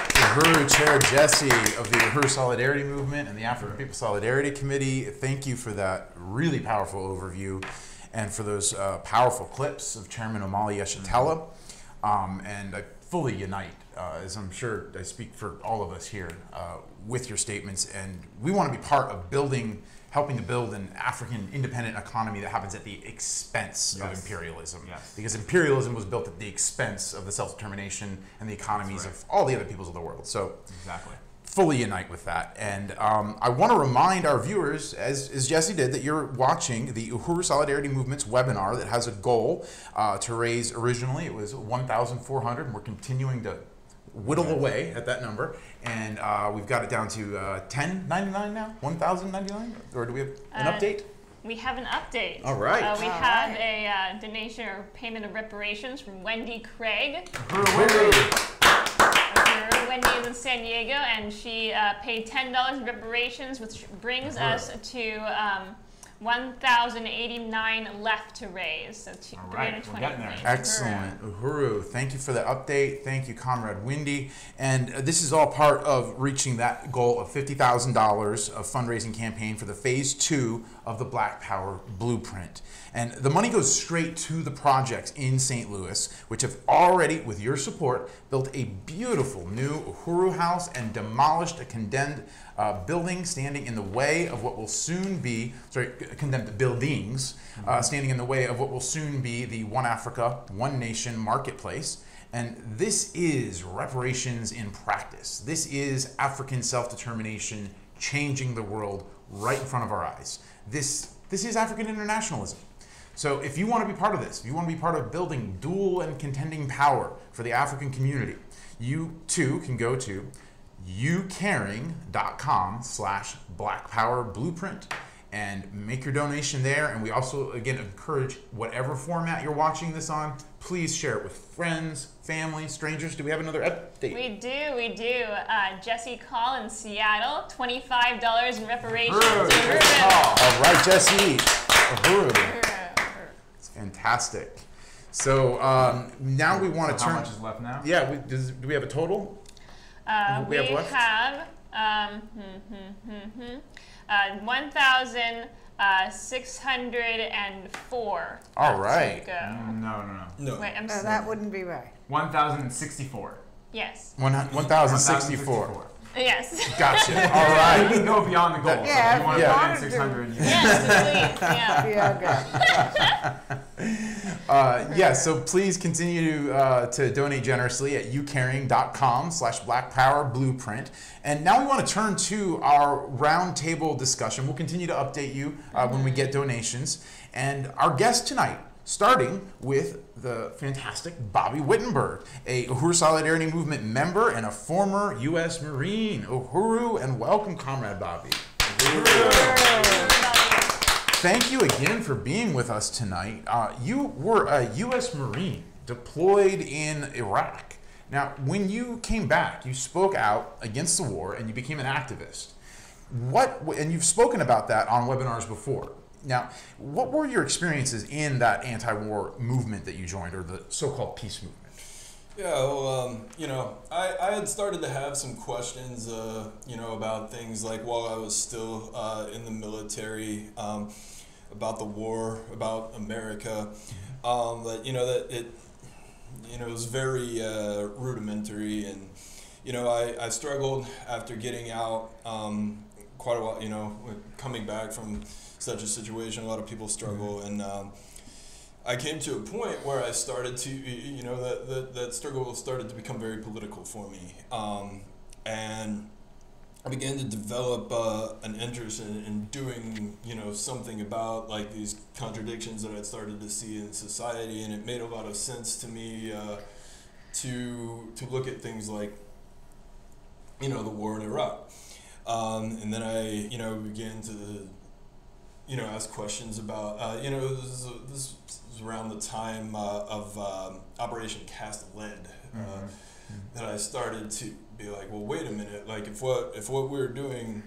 Uhuru Chair Jesse of the Uhuru Solidarity Movement and the African People Solidarity Committee, thank you for that really powerful overview and for those powerful clips of Chairman Omali Yeshitela. And I fully unite, as I'm sure I speak for all of us here, with your statements. And we want to be part of helping to build an African independent economy that happens at the expense of imperialism. Because imperialism was built at the expense of the self-determination and the economies of all the other peoples of the world. So fully unite with that. And I want to remind our viewers, as Jesse did, that you're watching the Uhuru Solidarity Movement's webinar that has a goal to raise, originally it was $1,400, and we're continuing to whittle away at that number, and we've got it down to $10.99 now, $1,099, or do we have an update? We have an update. All right. We have a donation or payment of reparations from Wendy Craig. Wendy is in San Diego, and she paid $10 in reparations, which brings us to $1,089 left to raise. So $320. Excellent. Uhuru, thank you for the update. Thank you, Comrade Wendy. And this is all part of reaching that goal of $50,000 of fundraising campaign for the phase 2 of the Black Power Blueprint. And the money goes straight to the projects in St. Louis, which have already, with your support, built a beautiful new Uhuru House and demolished a condemned building standing in the way of what will soon be, condemned buildings, standing in the way of what will soon be the One Africa, One Nation marketplace. And this is reparations in practice. This is African self-determination changing the world right in front of our eyes. This is African internationalism. So if you want to be part of this, if you want to be part of building dual and contending power for the African community, you too can go to ucaring.com/blackpowerblueprint and make your donation there. And we also, again, encourage whatever format you're watching this on, please share it with friends, family, strangers. Do we have another update? We do. Jesse Call in Seattle, $25 in reparations. All right, Jesse. Uhuru. It's fantastic. So now we want to turn. How much is left now? Yeah, do we have a total? We have 1,604. All right. Go. No. Wait, I'm No, sorry. that wouldn't be right. 1,064. Yes. 1,064. Yes. Gotcha. All right. You can go beyond the goal. Yeah, So if you want to if you put in wanted to. 600, you can. Yes, please. Yeah, so please continue to donate generously at youcaring.com/blackpowerblueprint. And now we want to turn to our roundtable discussion. We'll continue to update you when we get donations. And our guest tonight, starting with the fantastic Bobby Wittenberg, a Uhuru Solidarity Movement member and a former U.S. Marine. Uhuru, and welcome, Comrade Bobby. Thank you again for being with us tonight. You were a U.S. Marine deployed in Iraq. Now, when you came back, you spoke out against the war and you became an activist. And you've spoken about that on webinars before. Now, what were your experiences in that anti-war movement that you joined, or the so-called peace movement? Yeah, well, I had started to have some questions, about things like while I was still in the military, about the war, about America, that it was very rudimentary, and, I struggled after getting out quite a while, coming back from such a situation. A lot of people struggle, and I came to a point where I started to, that struggle started to become very political for me. And I began to develop an interest in doing, something about like these contradictions that I'd started to see in society. And it made a lot of sense to me to look at things like, the war in Iraq. And then I, began to, ask questions about, this was around the time of Operation Cast Lead, that I started to be like, well, wait a minute, like if what we're doing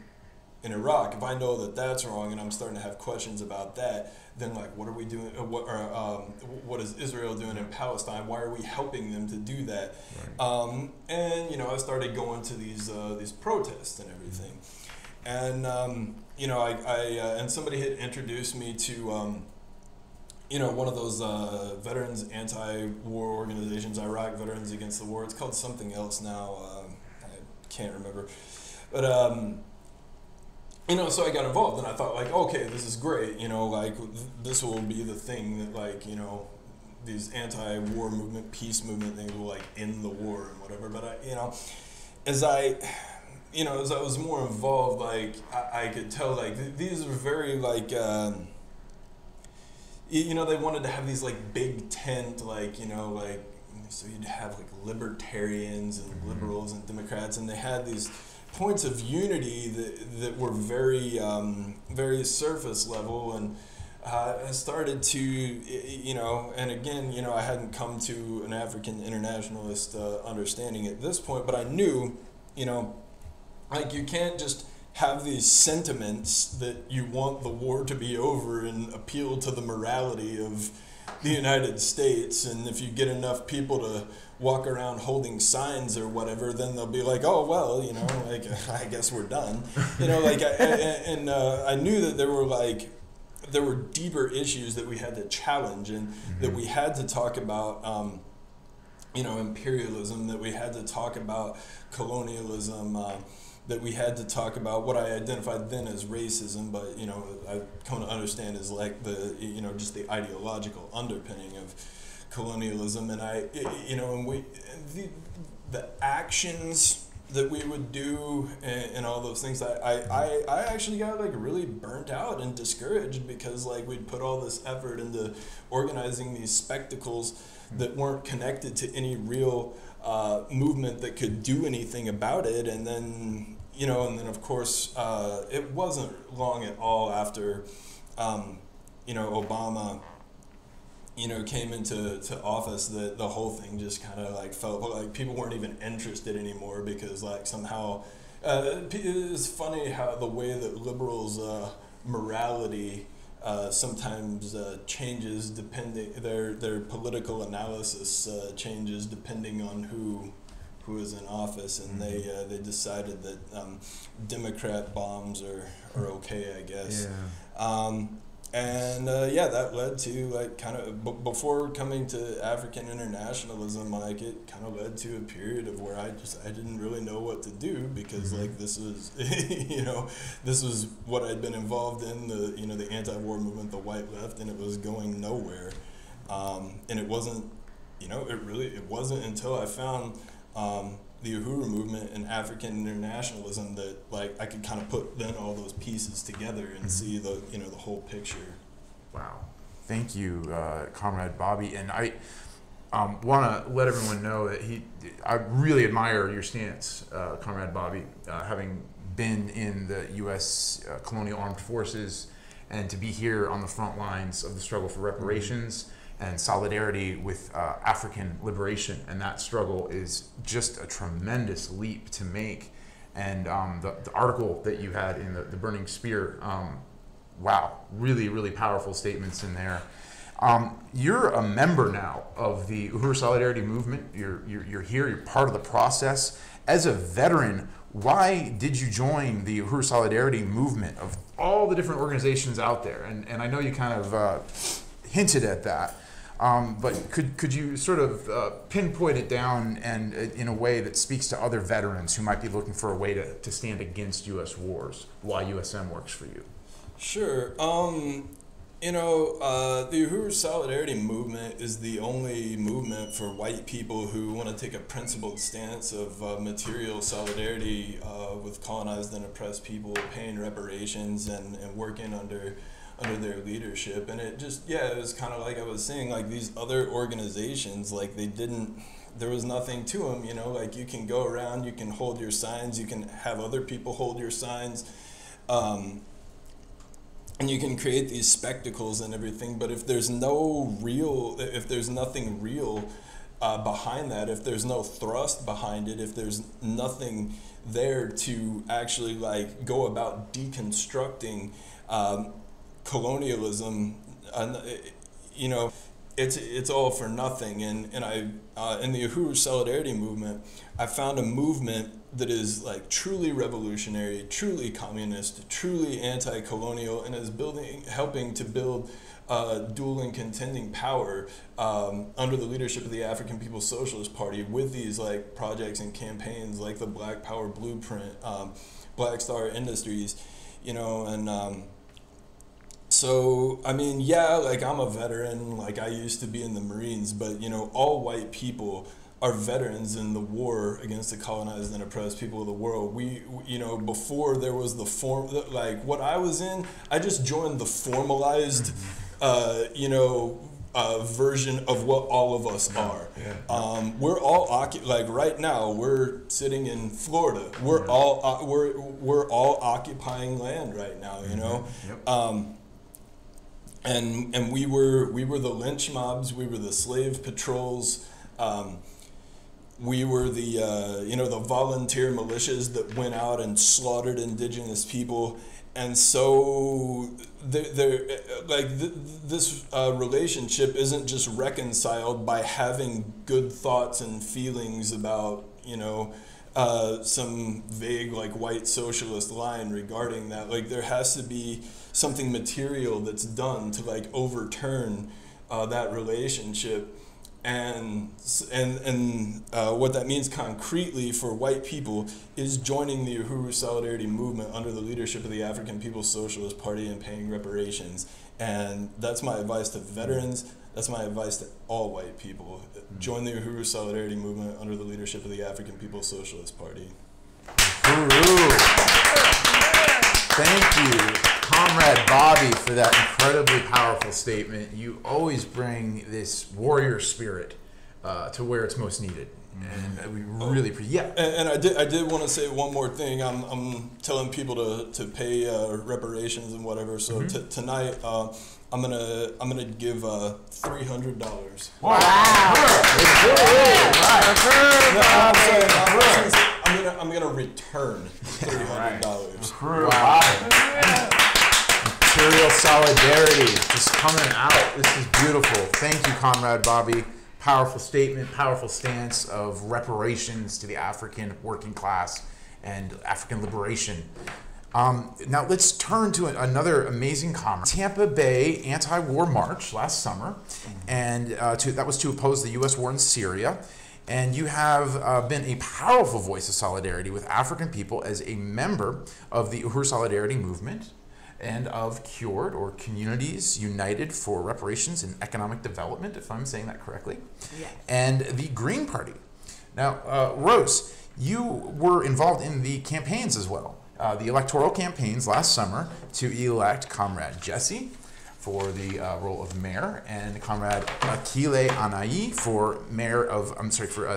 in Iraq, if I know that that's wrong and I'm starting to have questions about that, then like what are we doing, what is Israel doing in Palestine? Why are we helping them to do that? Right. And I started going to these protests and everything. And and somebody had introduced me to one of those veterans anti-war organizations, Iraq Veterans Against the War. It's called something else now. I can't remember. But so I got involved, and I thought like, okay, this is great. This will be the thing that like these anti-war movement, peace movement things will like end the war and whatever. But as I was more involved, like I could tell like these are very like they wanted to have these like big tent so you'd have like libertarians and liberals and Democrats, and they had these points of unity that were very very surface level. And I started to and again I hadn't come to an African internationalist understanding at this point, but I knew like you can't just have these sentiments that you want the war to be over and appeal to the morality of the United States, and if you get enough people to walk around holding signs or whatever, then they'll be like, oh well, like I guess we're done, I knew that there were deeper issues that we had to challenge, and that we had to talk about imperialism, that we had to talk about colonialism, that we had to talk about what I identified then as racism, but I come to understand as like the just the ideological underpinning of colonialism. And the actions that we would do and all those things, I actually got like really burnt out and discouraged, because like we'd put all this effort into organizing these spectacles that weren't connected to any real movement that could do anything about it. And then of course it wasn't long at all after Obama came into office that the whole thing just kind of like felt like people weren't even interested anymore, because like somehow it's funny how the way that liberals morality sometimes changes depending their political analysis changes depending on who who was in office, and they decided that Democrat bombs are okay, I guess. Yeah. Yeah, that led to like kind of before coming to African internationalism, like it kind of led to a period of where I didn't really know what to do, because like this was this was what I'd been involved in, the anti-war movement, the white left, and it was going nowhere. And it wasn't it wasn't until I found the Uhuru movement and African internationalism that like I could kind of put then all those pieces together and see the the whole picture. Wow, thank you, Comrade Bobby. And I want to let everyone know that I really admire your stance, Comrade Bobby, having been in the U.S. Colonial Armed Forces, and to be here on the front lines of the struggle for reparations and solidarity with African liberation. And that struggle is just a tremendous leap to make. And the article that you had in the Burning Spear, wow, really, really powerful statements in there. You're a member now of the Uhuru Solidarity Movement. You're here, you're part of the process. As a veteran, why did you join the Uhuru Solidarity Movement of all the different organizations out there? And I know you kind of hinted at that. But could you sort of pinpoint it down and in a way that speaks to other veterans who might be looking for a way to stand against U.S. wars, why USM works for you? Sure. The Uhuru Solidarity Movement is the only movement for white people who want to take a principled stance of material solidarity with colonized and oppressed people, paying reparations and working under their leadership. And it just, it was kind of like I was saying, like these other organizations, like there was nothing to them, like you can go around, you can hold your signs, you can have other people hold your signs, and you can create these spectacles and everything, but if there's nothing real behind that, if there's no thrust behind it, if there's nothing there to actually like go about deconstructing colonialism, it's all for nothing. And I in the Uhuru Solidarity Movement, I found a movement that is like truly revolutionary, truly communist, truly anti-colonial, and is helping to build dual and contending power under the leadership of the African People's Socialist Party, with these like projects and campaigns like the Black Power Blueprint, Black Star Industries, so, I mean, like I'm a veteran, like I used to be in the Marines, but, all white people are veterans in the war against the colonized and oppressed people of the world. We before there was the like what I was in, I just joined the formalized, version of what all of us are. We're all like right now we're sitting in Florida. We're all we're all occupying land right now. And we were the lynch mobs, we were the slave patrols, we were the the volunteer militias that went out and slaughtered indigenous people. And so this relationship isn't just reconciled by having good thoughts and feelings about some vague like white socialist line regarding that. Like there has to be something material that's done to like overturn that relationship, and what that means concretely for white people is joining the Uhuru Solidarity Movement under the leadership of the African People's Socialist Party and paying reparations. And that's my advice to veterans. That's my advice to all white people. Join the Uhuru Solidarity Movement under the leadership of the African People's Socialist Party. Uhuru. Thank you, Comrade Bobby, for that incredibly powerful statement. You always bring this warrior spirit to where it's most needed. And we really appreciate. And I did want to say one more thing. I'm telling people to pay reparations and whatever. So tonight I'm gonna give $300. Wow! I'm gonna return $300. Wow! Material solidarity just coming out. This is beautiful. Thank you, Comrade Bobby. powerful statement, powerful stance of reparations to the African working class and African liberation. Now let's turn to another amazing comrade. Tampa Bay anti-war march last summer, and that was to oppose the U.S. war in Syria. And you have been a powerful voice of solidarity with African people as a member of the Uhuru Solidarity Movement and of CURED, or Communities United for Reparations and Economic Development, if I'm saying that correctly, Yes. and the Green Party. Now, Rose, you were involved in the campaigns as well, the electoral campaigns last summer to elect Comrade Jesse for the role of mayor, and Comrade Akile Anayi for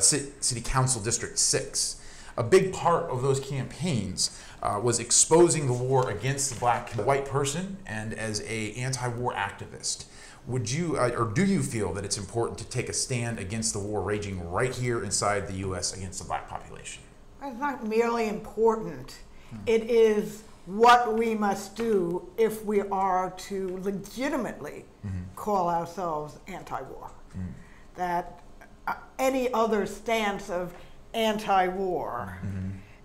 City Council District 6. A big part of those campaigns was exposing the war against the white person and as a anti-war activist. Would you, or do you feel that it's important to take a stand against the war raging right here inside the U.S. against the black population? It's not merely important. It is what we must do if we are to legitimately call ourselves anti-war. That any other stance of anti-war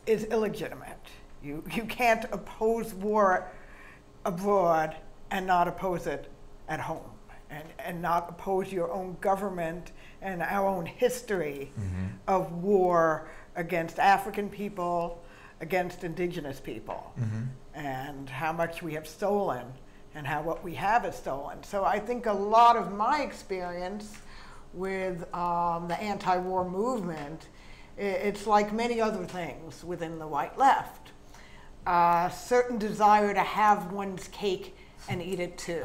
is illegitimate. You can't oppose war abroad and not oppose it at home, and not oppose your own government and our own history of war against African people, against indigenous people, and how much we have stolen and how what we have is stolen. So I think a lot of my experience with the anti-war movement, it's like many other things within the white left. Certain desire to have one's cake and eat it too.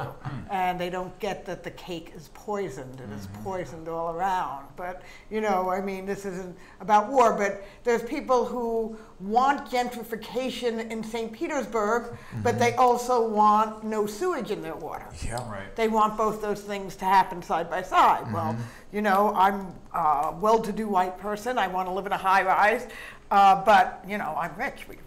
And they don't get that the cake is poisoned, and it's poisoned all around. But, you know, I mean, this isn't about war, but there's people who want gentrification in St. Petersburg, but they also want no sewage in their water. Yeah, right. They want both those things to happen side by side. Well, you know, I'm a well-to-do white person. I want to live in a high-rise, but, you know, I'm rich. We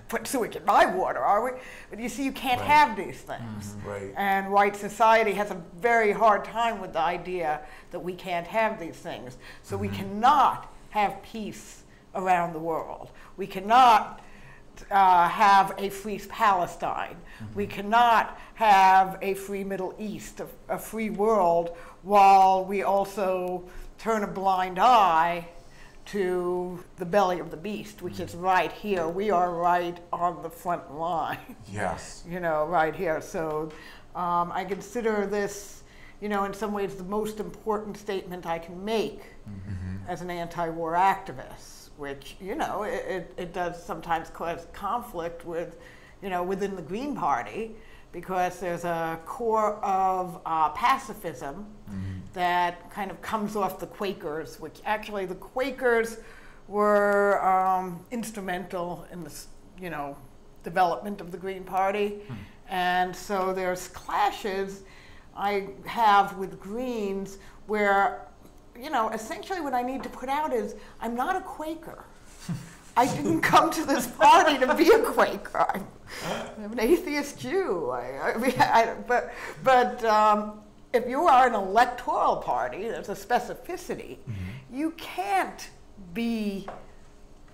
put sewage in my water, are we? But you see, you can't have these things. Right. And white society has a very hard time with the idea that we can't have these things. So we cannot have peace around the world. We cannot have a free Palestine. We cannot have a free Middle East, a free world, while we also turn a blind eye to the belly of the beast, which is right here. We are right on the front line. Yes. You know, right here. So I consider this, you know, in some ways the most important statement I can make as an anti-war activist, which, you know, it does sometimes cause conflict with, you know, within the Green Party, because there's a core of pacifism that kind of comes off the Quakers, which actually the Quakers were instrumental in the, you know, development of the Green Party. And so there's clashes I have with Greens where, you know, essentially what I need to put out is, I'm not a Quaker. I didn't come to this party to be a Quaker. I'm an atheist Jew. But if you are an electoral party, there's a specificity. You can't be,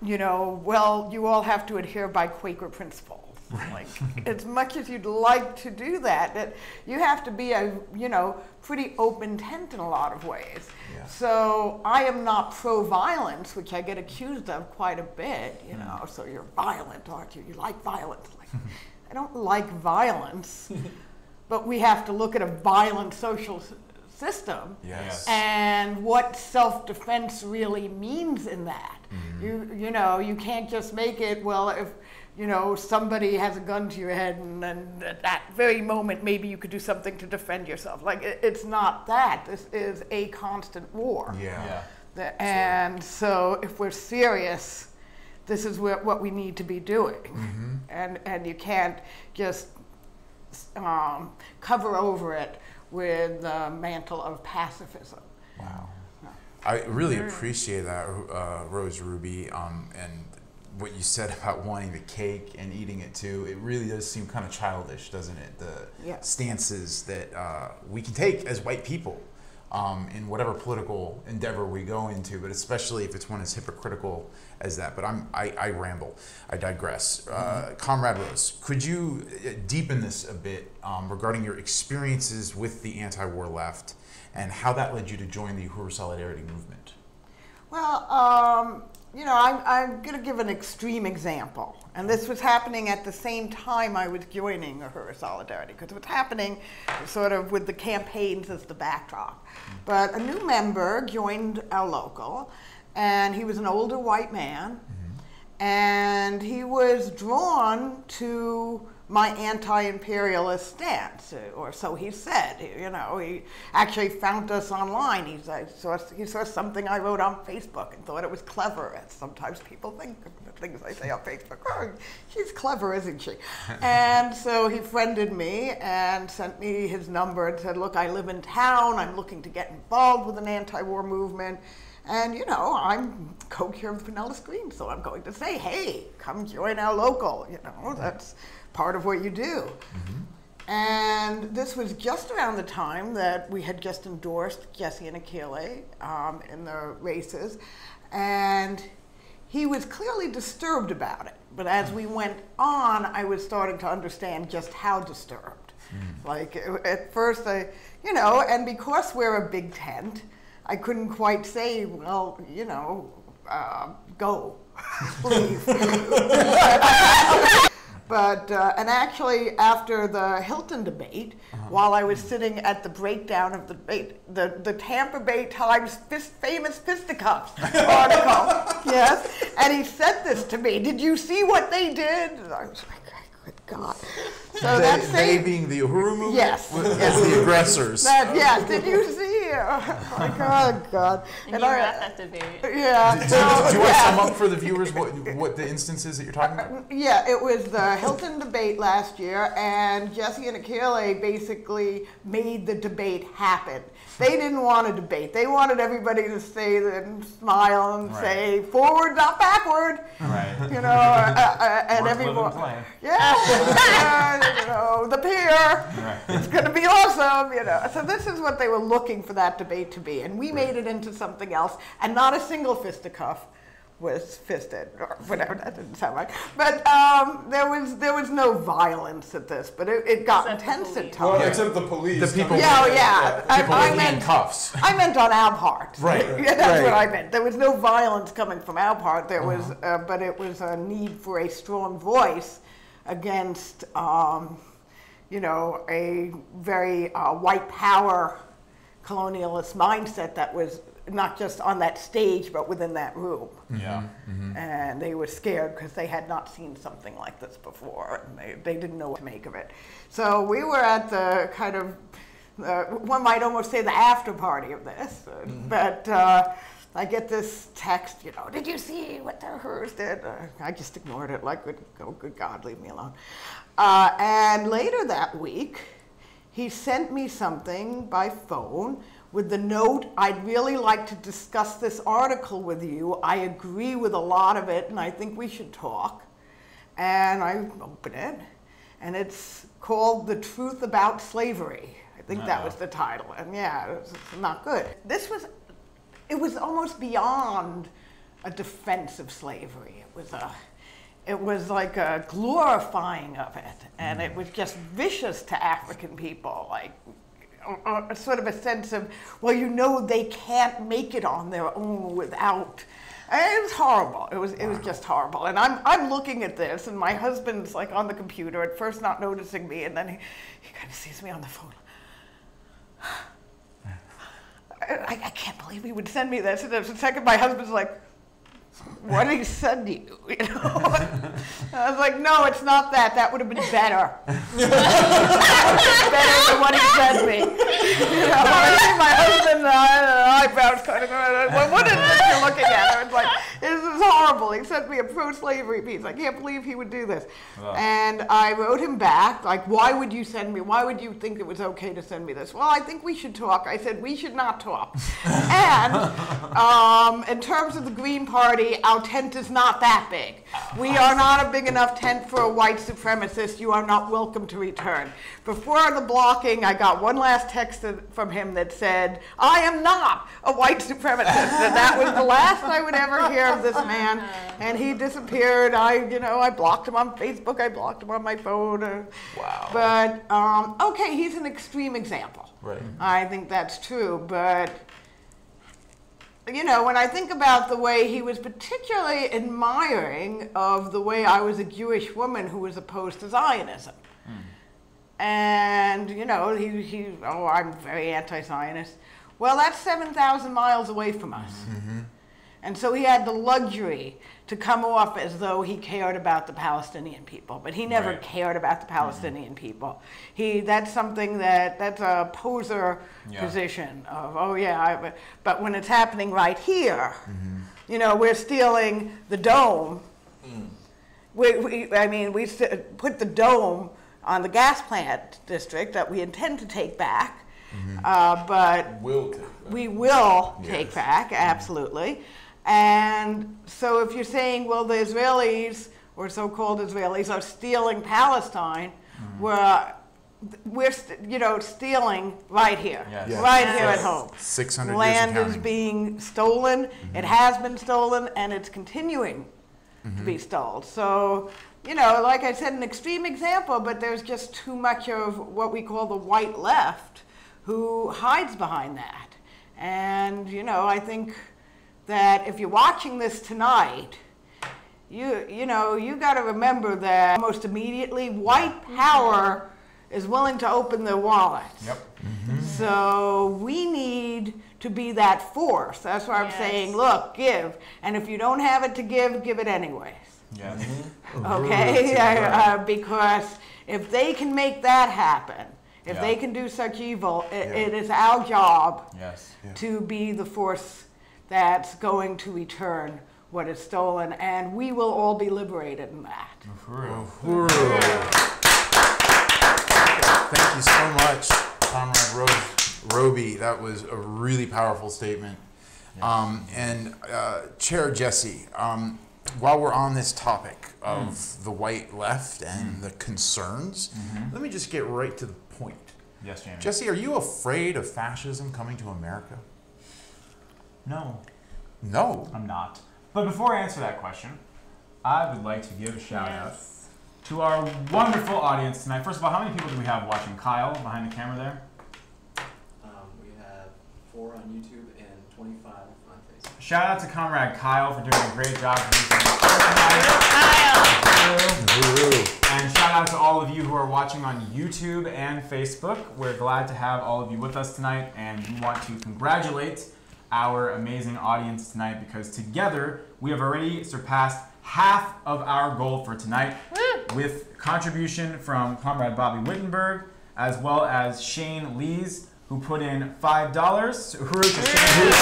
you know, well, you all have to adhere by Quaker principles. Like, as much as you'd like to do that, you have to be a, you know, pretty open tent in a lot of ways. Yeah. So I am not pro-violence, which I get accused of quite a bit, you know, so you're violent, aren't you? You like violence. Like, I don't like violence, but we have to look at a violent social system and what self-defense really means in that. You know, you can't just make it, well, if, you know, somebody has a gun to your head and then at that very moment maybe you could do something to defend yourself. Like, it's not that. This is a constant war. And so if we're serious, this is what we need to be doing. And you can't just cover over it with the mantle of pacifism. Wow. I really appreciate that, Rose Ruby, and what you said about wanting the cake and eating it too. It really does seem kind of childish, doesn't it? The stances that we can take as white people in whatever political endeavor we go into, but especially if it's one as hypocritical as that. But I ramble, I digress. Comrade Rose, could you deepen this a bit regarding your experiences with the anti-war left and how that led you to join the Uhuru Solidarity Movement? Well, you know, I'm going to give an extreme example. And this was happening at the same time I was joining Uhuru Solidarity, because it was happening sort of with the campaigns as the backdrop. But a new member joined our local, and he was an older white man, and he was drawn to my anti-imperialist stance, or so he said. You know, he actually found us online. He saw something I wrote on Facebook and thought it was clever, as sometimes people think of the things I say on Facebook. Oh, she's clever, isn't she? And so he friended me and sent me his number and said, look, I live in town. I'm looking to get involved with an anti-war movement. And, you know, I'm co-chair of Pinellas Green, so I'm going to say, hey, come join our local. You know, that's part of what you do. And this was just around the time that we had just endorsed Jesse and Akile in the races. And he was clearly disturbed about it. But as we went on, I was starting to understand just how disturbed. Like, at first, you know, and because we're a big tent, I couldn't quite say, well, you know, go, leave. But, and actually, after the Hilton debate, while I was sitting at the breakdown of the debate, the Tampa Bay Times famous fisticuffs article, yes, and he said this to me, did you see what they did? And I was like, good God. So they being the Uhuru movement? Yes. As the aggressors. Yes, did you see? Like, oh, God. And you were at that debate. Yeah. Do you want to sum up for the viewers what the instances that you're talking about? Yeah, it was the Hilton debate last year, and Jesse and Akile basically made the debate happen. They didn't want a debate. They wanted everybody to say and smile and say, forward, not backward. Right. You know, and everyone. Yeah. You know, the pier. Right. It's going to be awesome, you know. So this is what they were looking for that debate to be. And we made it into something else, and not a single fisticuff was fisted, or whatever, that didn't sound right. But there was no violence at this, but it got intense at times. Well, except the police. The people. I meant cuffs. I meant on our part. Right. Yeah, that's what I meant. There was no violence coming from our part. There was, but it was a need for a strong voice against, you know, a very white power colonialist mindset that was not just on that stage, but within that room. Yeah. And they were scared because they had not seen something like this before, and they didn't know what to make of it. So we were at the kind of, one might almost say the after party of this, but I get this text, you know, did you see what the Uhurus did? I just ignored it, like, oh, good God, leave me alone. And later that week, he sent me something by phone with the note, I'd really like to discuss this article with you. I agree with a lot of it, and I think we should talk. And I open it, and it's called The Truth About Slavery. I think that was the title, and yeah, it's not good. It was almost beyond a defense of slavery. It was like a glorifying of it, and it was just vicious to African people, like sort of a sense of, well, you know, they can't make it on their own without. And it was horrible. It was just horrible. And I'm looking at this, and my husband's like on the computer, at first not noticing me, and then he kind of sees me on the phone. I can't believe he would send me this. And there's a second, my husband's like, what did he send you? You know? I was like, no, it's not that. That would have been better. Better than what he sent me. You know, I see my husband's eyebrows kind of going, well, what is this you're looking at? I was like, this is was horrible. He sent me a pro-slavery piece. I can't believe he would do this. And I wrote him back, like, why would you think it was okay to send me this? Well, I think we should talk. I said, we should not talk. And in terms of the Green Party, our tent is not that big. We are not a big enough tent for a white supremacist. You are not welcome to return. Before the blocking, I got one last text from him that said, I am not a white supremacist. And that was the last I would ever hear of this man. And he disappeared. I blocked him on Facebook. I blocked him on my phone. Wow. But, okay, he's an extreme example. Right. I think that's true. But, when I think about the way he was particularly admiring of the way I was a Jewish woman who was opposed to Zionism. And, I'm very anti-Zionist. Well, that's 7,000 miles away from us. And so he had the luxury to come off as though he cared about the Palestinian people, but he never cared about the Palestinian people. That's a poser position of, but when it's happening right here, we're stealing the dome. We put the dome on the gas plant district that we intend to take back. But we will take back, absolutely. And so if you're saying, well, the Israelis, or so-called Israelis, are stealing Palestine, we're stealing right here, right here at home. 600 Land years is being stolen, it has been stolen, and it's continuing to be stolen. So, like I said, an extreme example, but there's just too much of what we call the white left who hides behind that. And, I think that if you're watching this tonight, you got to remember that almost immediately white power is willing to open their wallets. So we need to be that force. That's why I'm saying, look, give. And if you don't have it to give it anyways. Okay? Because if they can make that happen, if they can do such evil, it is our job to be the force that's going to return what is stolen, and we will all be liberated in that. Uhuru. Thank you so much, Comrade Roby. That was a really powerful statement. And Chair Jesse, while we're on this topic of the white left and the concerns, let me just get right to the point. Yes, Jamie. Jesse, are you afraid of fascism coming to America? No. No. I'm not. But before I answer that question, I would like to give a shout out to our wonderful audience tonight. First of all, how many people do we have watching? Kyle, behind the camera there? We have 4 on YouTube and 25 on Facebook. Shout out to Comrade Kyle for doing a great job. And shout out to all of you who are watching on YouTube and Facebook. We're glad to have all of you with us tonight, and we want to congratulate our amazing audience tonight because together we have already surpassed half of our goal for tonight with contribution from Comrade Bobby Wittenberg as well as Shane Lees, who put in $5. Uhuru to Shane.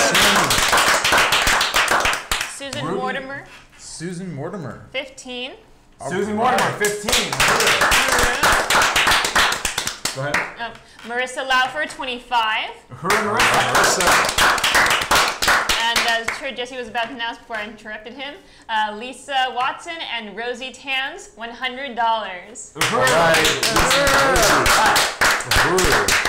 Susan Mortimer. Susan Mortimer. 15. Susan Mortimer, 15. Go ahead. Marissa Laufer, 25. Uhuru, Marissa. And as Chair Jesse was about to announce before I interrupted him, Lisa Watson and Rosie Tans, $100. Uhuru.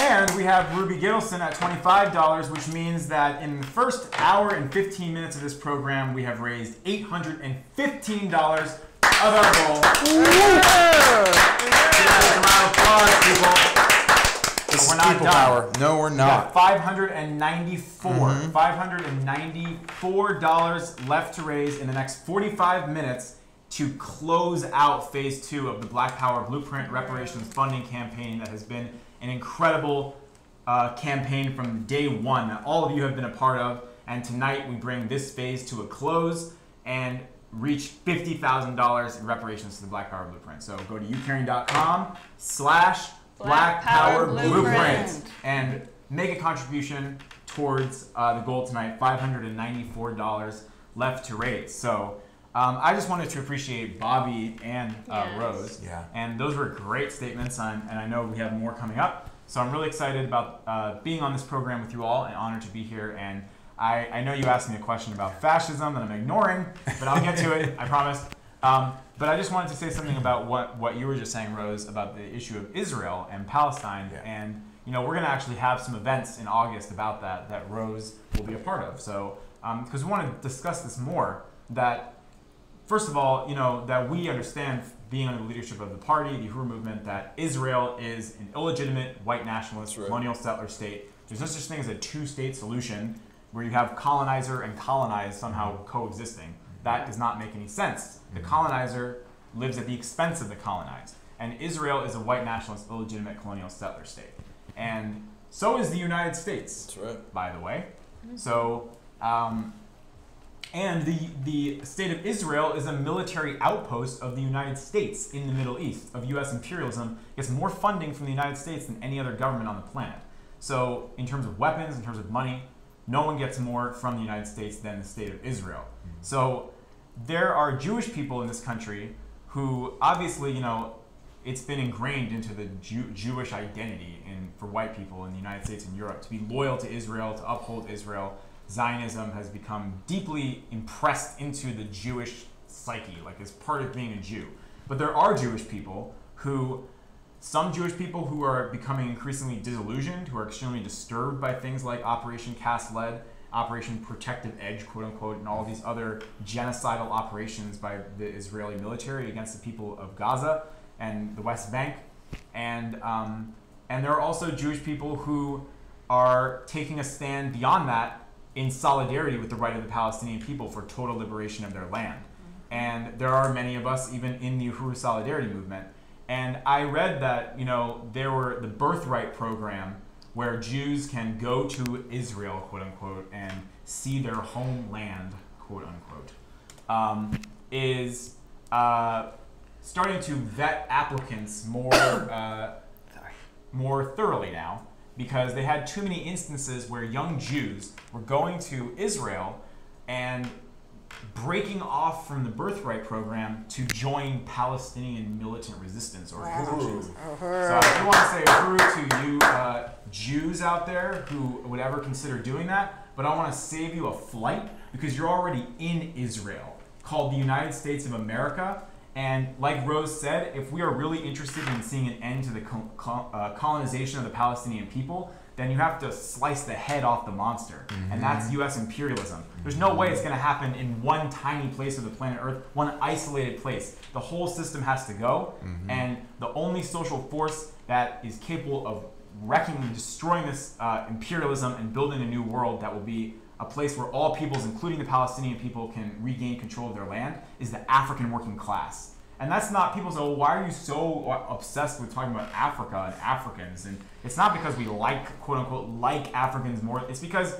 And we have Ruby Gittleson at $25, which means that in the first hour and 15 minutes of this program, we have raised $815 of our goal. Give us a round of applause, people. This we're is not people done. power. No, we're not. $594 left to raise in the next 45 minutes to close out phase 2 of the Black Power Blueprint Reparations Funding Campaign that has been an incredible campaign from day one that all of you have been a part of. And tonight we bring this phase to a close and reach $50,000 in reparations to the Black Power Blueprint. So go to ucaring.com/Black Power Blueprint and make a contribution towards the goal tonight, $594. left to raise. So I just wanted to appreciate Bobby and Yes. Rose. Yeah. And those were great statements, and I know we have more coming up. So I'm really excited about being on this program with you all and honored to be here. And I know you asked me a question about fascism that I'm ignoring, but I'll get to it, I promise. But I just wanted to say something about what you were just saying, Rose, about the issue of Israel and Palestine. Yeah. And we're going to actually have some events in August about that Rose will be a part of. So because we want to discuss this more, that first of all, that we understand, being under the leadership of the party, the Uhuru movement, that Israel is an illegitimate white nationalist colonial settler state. There's no such thing as a two-state solution where you have colonizer and colonized somehow coexisting. That does not make any sense. The colonizer lives at the expense of the colonized. And Israel is a white nationalist, illegitimate colonial settler state. And so is the United States, That's right. by the way. So, and the state of Israel is a military outpost of the United States in the Middle East, of U.S. imperialism. It gets more funding from the United States than any other government on the planet. So in terms of weapons, in terms of money, no one gets more from the United States than the state of Israel. So there are Jewish people in this country who obviously, it's been ingrained into the Jewish identity for white people in the United States and Europe to be loyal to Israel, to uphold Israel. Zionism has become deeply impressed into the Jewish psyche, like as part of being a Jew. But there are some Jewish people who are becoming increasingly disillusioned, who are extremely disturbed by things like Operation Cast Lead, Operation Protective Edge, quote unquote, and all these other genocidal operations by the Israeli military against the people of Gaza and the West Bank. And there are also Jewish people who are taking a stand beyond that in solidarity with the right of the Palestinian people for total liberation of their land. And there are many of us even in the Uhuru Solidarity Movement. And I read that, there were the birthright program where Jews can go to Israel, quote unquote, and see their homeland, quote unquote, is starting to vet applicants more thoroughly now, because they had too many instances where young Jews were going to Israel and breaking off from the birthright program to join Palestinian militant resistance, or Uhuru. So I do want to say Uhuru to you Jews out there who would ever consider doing that, but I want to save you a flight because you're already in Israel, called the United States of America. And like Rose said, if we are really interested in seeing an end to the colonization of the Palestinian people, then you have to slice the head off the monster. And that's U.S. imperialism. There's no way it's going to happen in one tiny place of the planet Earth, one isolated place. The whole system has to go. And the only social force that is capable of wrecking and destroying this imperialism and building a new world that will be a place where all peoples, including the Palestinian people, can regain control of their land is the African working class. And that's not, people say, well, why are you so obsessed with talking about Africa and Africans? And it's not because we like, quote unquote, like Africans more. It's because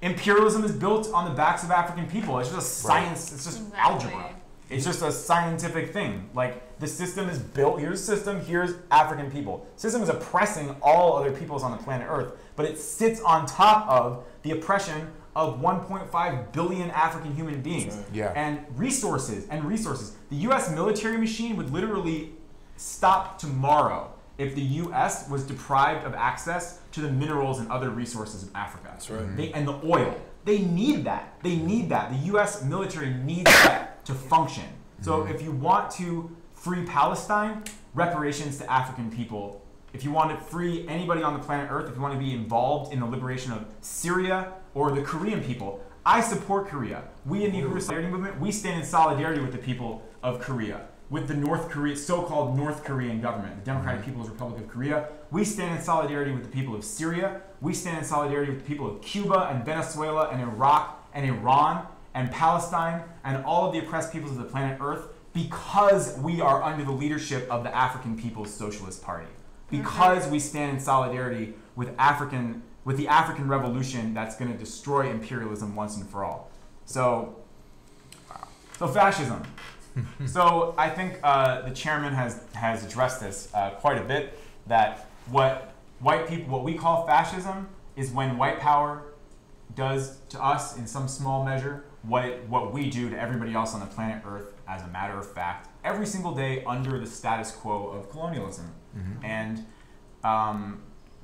imperialism is built on the backs of African people. It's just a science, it's just algebra. It's just a scientific thing. Like, the system is built, here's the system, here's African people. The system is oppressing all other peoples on the planet Earth, but it sits on top of the oppression of 1.5 billion African human beings. And resources. The US military machine would literally stop tomorrow if the US was deprived of access to the minerals and other resources of Africa. That's right. And the oil. They need that. They need that. The US military needs that to function. So if you want to free Palestine, reparations to African people. If you want to free anybody on the planet Earth, if you want to be involved in the liberation of Syria or the Korean people, I support Korea. We in the Uhuru Solidarity Movement, we stand in solidarity with the people of Korea, with the so-called North Korean government, the Democratic People's Republic of Korea. We stand in solidarity with the people of Syria. We stand in solidarity with the people of Cuba and Venezuela and Iraq and Iran and Palestine and all of the oppressed peoples of the planet Earth, because we are under the leadership of the African People's Socialist Party. Because we stand in solidarity with the African Revolution that's going to destroy imperialism once and for all. So fascism. So I think the chairman has addressed this quite a bit, that what we call fascism is when white power does to us in some small measure what we do to everybody else on the planet Earth, as a matter of fact, every single day under the status quo of colonialism. And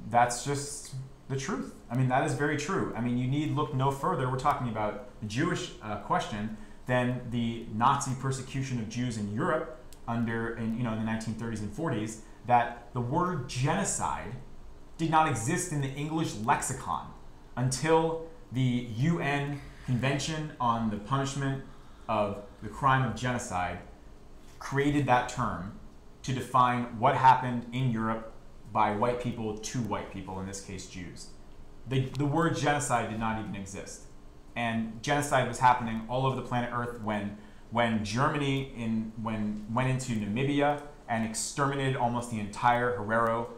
that's just the truth. I mean, that is very true. I mean, you need look no further. We're talking about the Jewish question than the Nazi persecution of Jews in Europe in the 1930s and 40s. That the word genocide did not exist in the English lexicon until the UN Convention on the Punishment of the Crime of Genocide created that term to define what happened in Europe by white people to white people, in this case Jews. The word genocide did not even exist. And genocide was happening all over the planet Earth when Germany went into Namibia and exterminated almost the entire Herero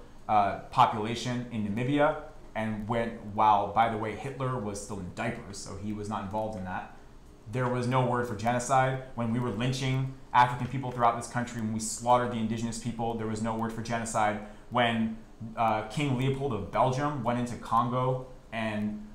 population in Namibia, and while, by the way, Hitler was still in diapers, so he was not involved in that. There was no word for genocide. When we were lynching African people throughout this country, when we slaughtered the indigenous people, there was no word for genocide. When King Leopold of Belgium went into Congo and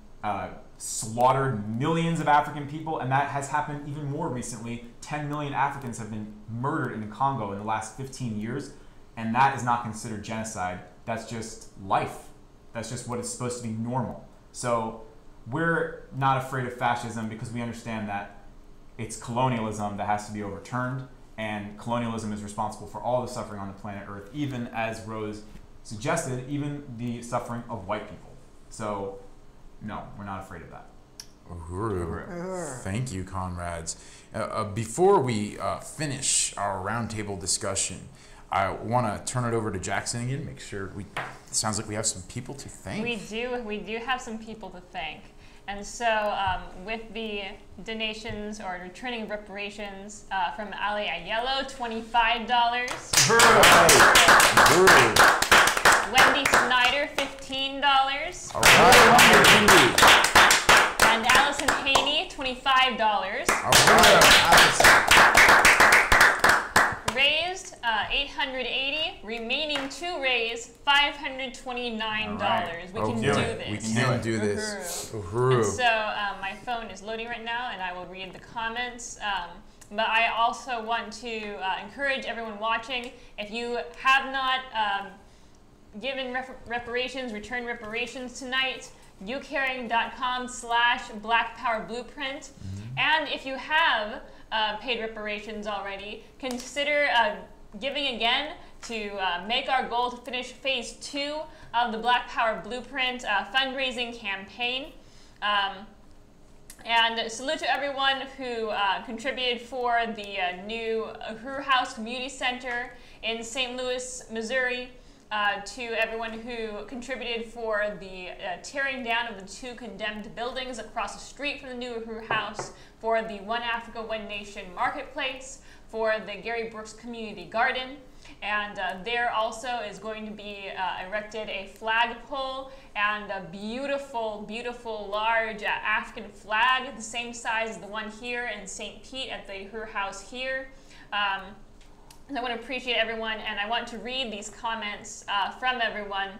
slaughtered millions of African people, and that has happened even more recently. 10 million Africans have been murdered in the Congo in the last 15 years, and that is not considered genocide. That's just life. That's just what is supposed to be normal. So we're not afraid of fascism because we understand that it's colonialism that has to be overturned, and colonialism is responsible for all the suffering on the planet Earth, even, as Rose suggested, even the suffering of white people. So no, we're not afraid of that. Uhuru. Thank you, comrades. Before we finish our roundtable discussion, I want to turn it over to Jackson again. Make sure it sounds like we have some people to thank. We do have some people to thank. And so with the donations or returning reparations from Ali Ayello, $25. Wendy Snyder, $15. All right, Wendy. And Allison Haney, $25. All right, Allison. Raised $880, remaining to raise $529. Right. We can do this. We can do this. Uhuru. And so my phone is loading right now, and I will read the comments. But I also want to encourage everyone watching, if you have not given reparations, return reparations tonight, youcaring.com/blackpowerblueprint. And if you have paid reparations already, consider giving again to make our goal to finish phase 2 of the Black Power Blueprint fundraising campaign. And salute to everyone who contributed for the new Uhuru House Community Center in St. Louis, Missouri. To everyone who contributed for the tearing down of the 2 condemned buildings across the street from the new Uhuru House, for the One Africa, One Nation Marketplace, for the Gary Brooks Community Garden. And there also is going to be erected a flagpole and a beautiful, beautiful, large African flag, the same size as the one here in St. Pete at the Uhuru House here. I want to appreciate everyone, and I want to read these comments from everyone.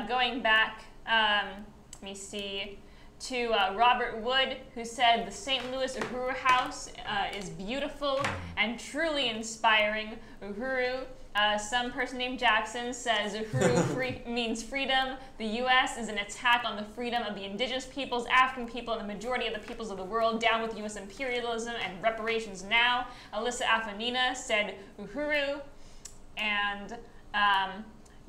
Going back, let me see, to Robert Wood, who said, the St. Louis Uhuru House is beautiful and truly inspiring. Uhuru. Some person named Jackson says Uhuru means freedom. The U.S. is an attack on the freedom of the indigenous peoples, African people, and the majority of the peoples of the world. Down with U.S. imperialism and reparations now. Alyssa Afanina said Uhuru. And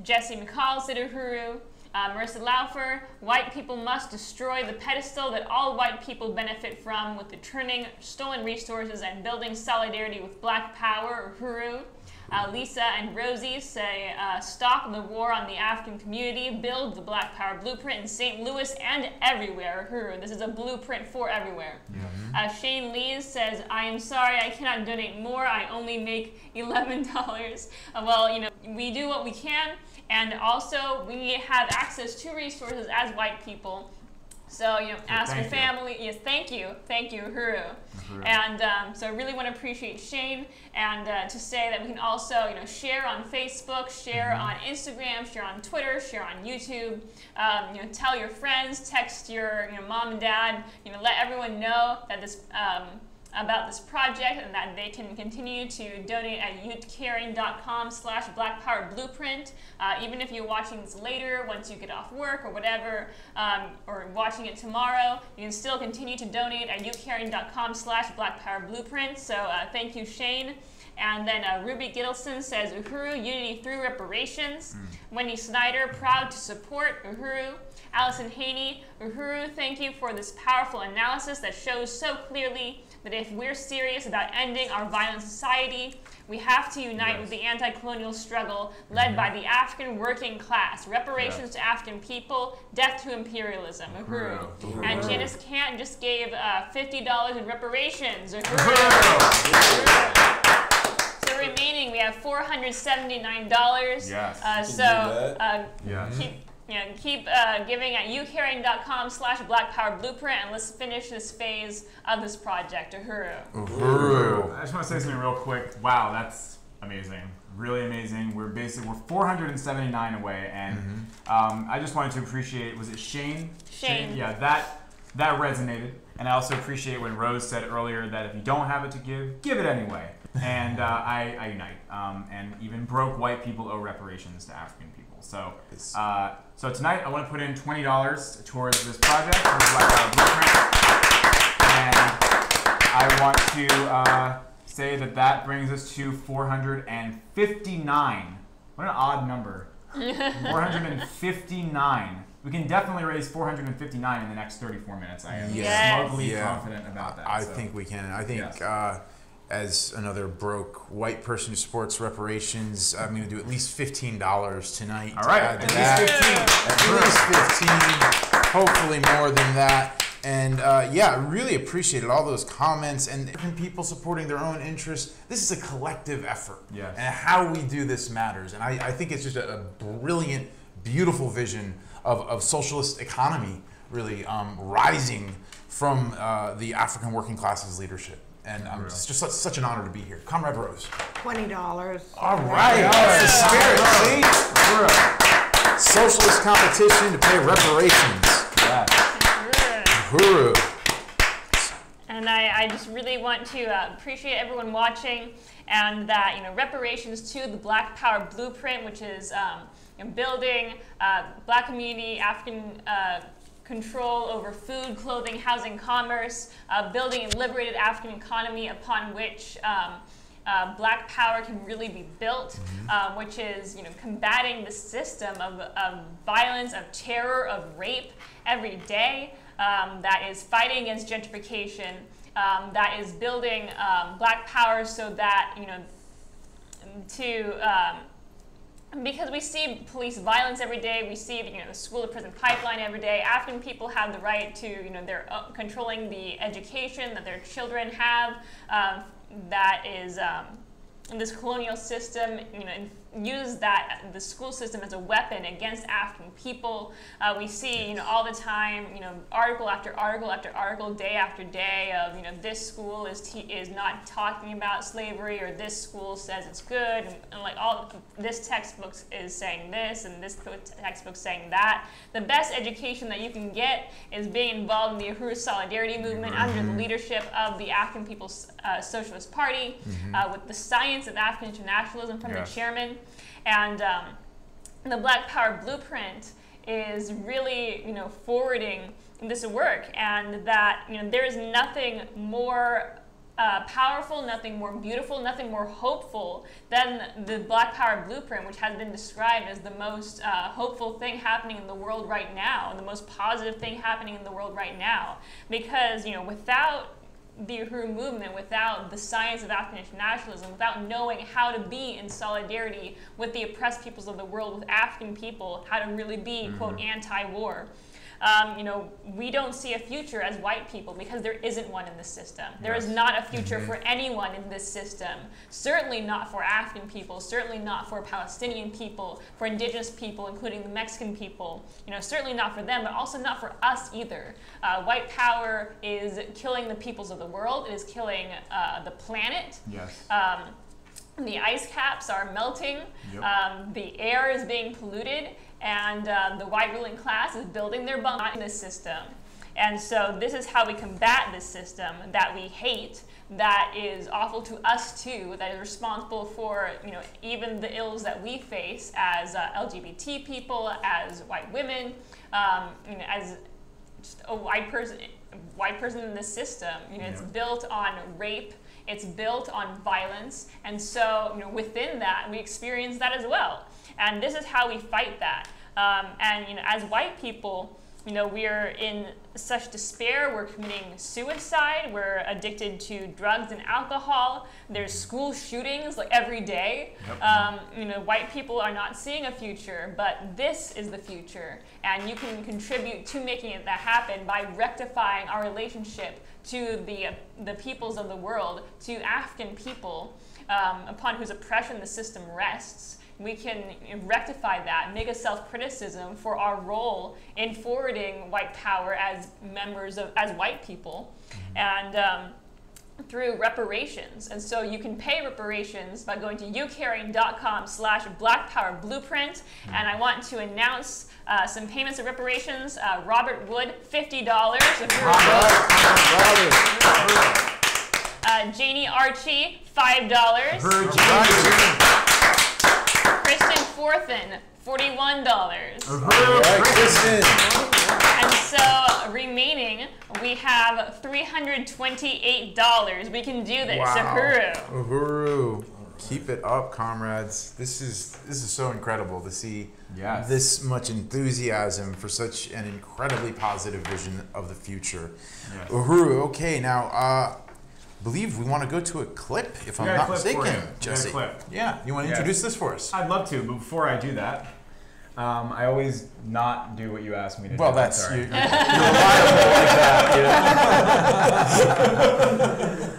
Jesse McCall said Uhuru. Marissa Laufer, white people must destroy the pedestal that all white people benefit from with returning stolen resources and building solidarity with Black Power. Uhuru. Lisa and Rosie say, stop the war on the African community, build the Black Power Blueprint in St. Louis and everywhere. Uhuru. This is a blueprint for everywhere. Yeah. Shane Lees says, I am sorry, I cannot donate more. I only make $11. Well, you know, we do what we can, and also we have access to resources as white people. So, ask your thank you. family. Yes, thank you, Uhuru. And so I really want to appreciate Shane, and to say that we can also, share on Facebook, share on Instagram, share on Twitter, share on YouTube. Tell your friends, text your mom and dad. Let everyone know that this. About this project, and that they can continue to donate at youthcaring.com/blackpowerblueprint. Even if you're watching this later, once you get off work or whatever, or watching it tomorrow, you can still continue to donate at youthcaring.com/blackpowerblueprint. So thank you, Shane. And then Ruby Gittleson says, Uhuru, unity through reparations. Wendy Snyder, proud to support Uhuru. Allison Haney, Uhuru, thank you for this powerful analysis that shows so clearly that if we're serious about ending our violent society, we have to unite with the anti-colonial struggle led by the African working class. Reparations to African people, death to imperialism. Uhuru. And Janice Cant just gave $50 in reparations. Uhuru. So remaining, we have $479. Yes. Keep giving at youthcaring.com/blackpowerblueprint, and let's finish this phase of this project. Uhuru. Uhuru. I just want to say something real quick. Wow, that's amazing. Really amazing. We're 479 away, and I just wanted to appreciate, was it Shane? Shane. Yeah, that resonated. And I also appreciate when Rose said earlier that if you don't have it to give it anyway. And I unite. And even broke white people owe reparations to African people. So, so tonight I want to put in $20 towards this project, for the Black Power Blueprint. And I want to say that brings us to 459. What an odd number. 459. We can definitely raise 459 in the next 34 minutes. I am smugly confident about that. I think we can. I think as another broke white person who supports reparations, I'm going to do at least $15 tonight. All right, at least 15. Hopefully more than that. And I really appreciated all those comments and different people supporting their own interests. This is a collective effort. Yes. And how we do this matters. And I think it's just a brilliant, beautiful vision of socialist economy really rising from the African working classes leadership. And it's just such an honor to be here. Comrade Rose. $20. All right. That's the spirit, see? Socialist competition to pay reparations. Uhuru. And I just really want to appreciate everyone watching, and that reparations to the Black Power Blueprint, which is building Black community, African control over food, clothing, housing, commerce, building a liberated African economy upon which Black power can really be built, which is combating the system of violence, of terror, of rape every day, that is fighting against gentrification, that is building Black power so that because we see police violence every day, we see the school to prison pipeline every day. African people have the right to they're controlling the education that their children have. That is this colonial system uses the school system as a weapon against African people. We see all the time article after article after article, day after day of this school is not talking about slavery, or this school says it's good, and like this textbook is saying this and this textbook saying that. The best education that you can get is being involved in the Uhuru Solidarity Movement under the leadership of the African People's Socialist Party, with the science of African internationalism from the chairman. And the Black Power Blueprint is really, forwarding this work, and that there is nothing more powerful, nothing more beautiful, nothing more hopeful than the Black Power Blueprint, which has been described as the most hopeful thing happening in the world right now, and the most positive thing happening in the world right now. Because without the Uhuru movement, without the science of African internationalism, without knowing how to be in solidarity with the oppressed peoples of the world, with African people, how to really be, quote, anti-war, you know, we don't see a future as white people because there isn't one in this system. There is not a future for anyone in this system. Certainly not for African people, certainly not for Palestinian people, for indigenous people, including the Mexican people. You know, certainly not for them, but also not for us either. White power is killing the peoples of the world. It is killing the planet. Yes. The ice caps are melting. Yep. The air is being polluted. And the white ruling class is building their bunker in this system. And so this is how we combat this system that we hate, that is awful to us too, that is responsible for, you know, even the ills that we face as LGBT people, as white women, you know, as just a white person in this system. You know, it's built on rape. It's built on violence. And so, you know, within that, we experience that as well. And this is how we fight that. And, you know, as white people, you know, we are in such despair. We're committing suicide. We're addicted to drugs and alcohol. There's school shootings like every day. You know, white people are not seeing a future, but this is the future. And you can contribute to making it that happen by rectifying our relationship to the peoples of the world, to African people, upon whose oppression the system rests. We can rectify that, make a self-criticism for our role in forwarding white power as members of, as white people, and through reparations. And so you can pay reparations by going to youcaring.com/blackpowerblueprint. And I want to announce some payments of reparations. Robert Wood, $50. Janie Archie, $5. Kristen Forthen, $41. Kristen. And so remaining, we have $328. We can do this. Uhuru. Uhuru. Keep it up, comrades. This is so incredible to see this much enthusiasm for such an incredibly positive vision of the future. Uhuru, okay, now I believe we want to go to a clip, if I'm not mistaken. Jesse. Yeah, you want to introduce this for us? I'd love to, but before I do that, I always not do what you ask me to do. Well, that's sorry. you're reliable like that. You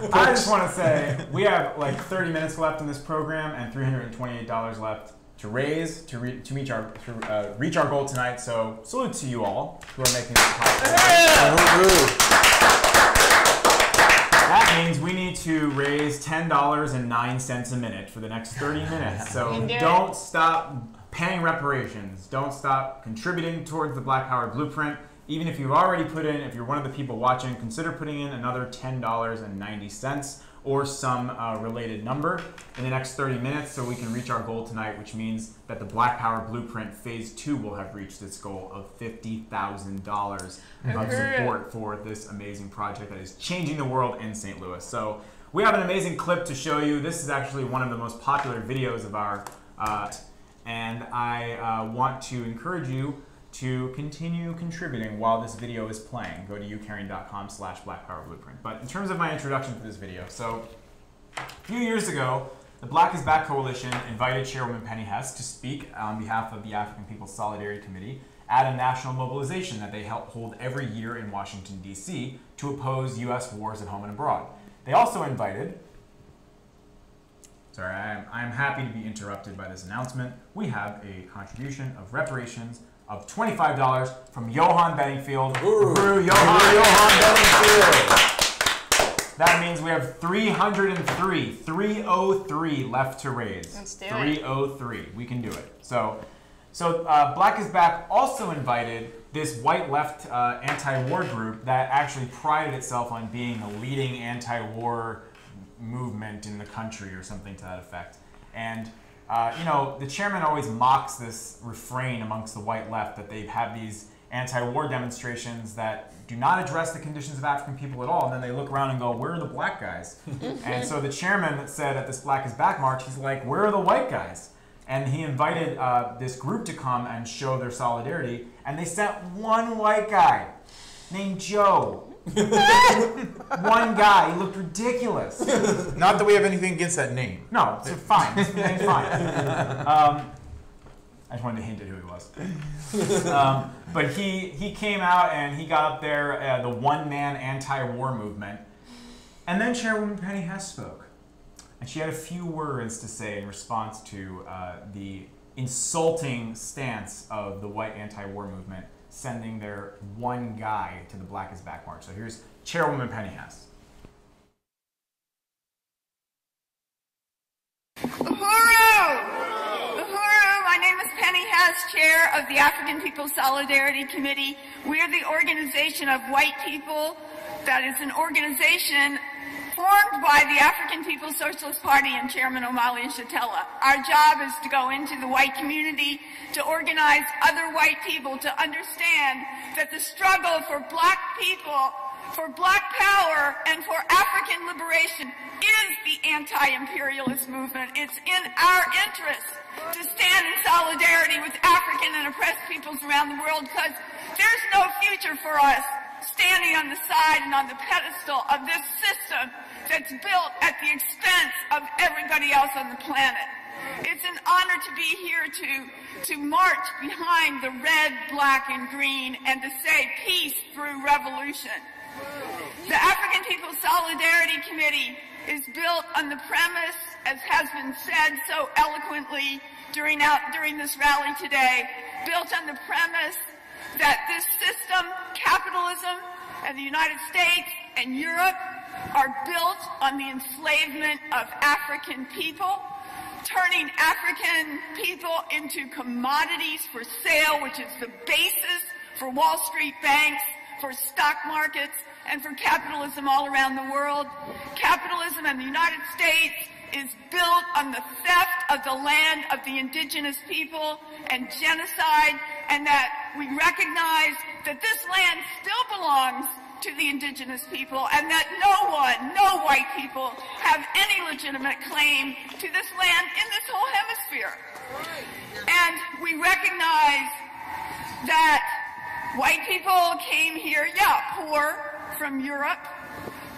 know? I just want to say we have like 30 minutes left in this program and $328 left to raise to reach our goal tonight. So salute to you all who are making this possible. That means we need to raise $10.09 a minute for the next 30 minutes. So don't stop paying reparations. Don't stop contributing towards the Black Power Blueprint. Even if you've already put in, if you're one of the people watching, consider putting in another $10.90 or some related number in the next 30 minutes so we can reach our goal tonight, which means that the Black Power Blueprint Phase 2 will have reached its goal of $50,000 of support for this amazing project that is changing the world in St. Louis. So we have an amazing clip to show you. This is actually one of the most popular videos of our and I want to encourage you to continue contributing while this video is playing. Go to youcaring.com/blackpowerblueprint. But in terms of my introduction to this video, so a few years ago, the Black is Back Coalition invited Chairwoman Penny Hess to speak on behalf of the African People's Solidarity Committee at a national mobilization that they help hold every year in Washington, D.C. to oppose U.S. wars at home and abroad. They also invited... Sorry, I'm happy to be interrupted by this announcement. We have a contribution of reparations of $25 from Johan Benningfield. Johan Benningfield. That means we have 303 left to raise. Let's do it. 303. We can do it. So Black is Back also invited this white left anti-war group that actually prided itself on being the leading anti-war movement in the country or something to that effect. And you know, the chairman always mocks this refrain amongst the white left that they have these anti-war demonstrations that do not address the conditions of African people at all, and then they look around and go, where are the black guys? And so the chairman said at this Black is Back march, he's like, where are the white guys? And he invited this group to come and show their solidarity, and they sent one white guy named Joe. One guy. He looked ridiculous. Not that we have anything against that name. No, it's fine. It's fine. I just wanted to hint at who he was. But he came out and he got up there, the one-man anti-war movement. And then Chairwoman Penny Hess spoke. And she had a few words to say in response to the insulting stance of the white anti-war movement, sending their one guy to the Black is Back march. So here's Chairwoman Penny Hess. Uhuru! Uhuru! My name is Penny Hess, chair of the African People's Solidarity Committee. We are the organization of white people that is an organization formed by the African People's Socialist Party and Chairman Omali Yeshitela. Our job is to go into the white community, to organize other white people to understand that the struggle for black people, for black power, and for African liberation is the anti-imperialist movement. It's in our interest to stand in solidarity with African and oppressed peoples around the world, because there's no future for us standing on the side and on the pedestal of this system that's built at the expense of everybody else on the planet. It's an honor to be here to march behind the red, black, and green and to say peace through revolution. The African People's Solidarity Committee is built on the premise, as has been said so eloquently during this rally today, built on the premise that this system, capitalism, and the United States and Europe are built on the enslavement of African people, turning African people into commodities for sale, which is the basis for Wall Street banks, for stock markets, and for capitalism all around the world. Capitalism in the United States is built on the theft of the land of the indigenous people and genocide, and that we recognize that this land still belongs to the indigenous people, and that no white people have any legitimate claim to this land in this whole hemisphere. And we recognize that white people came here, poor from Europe,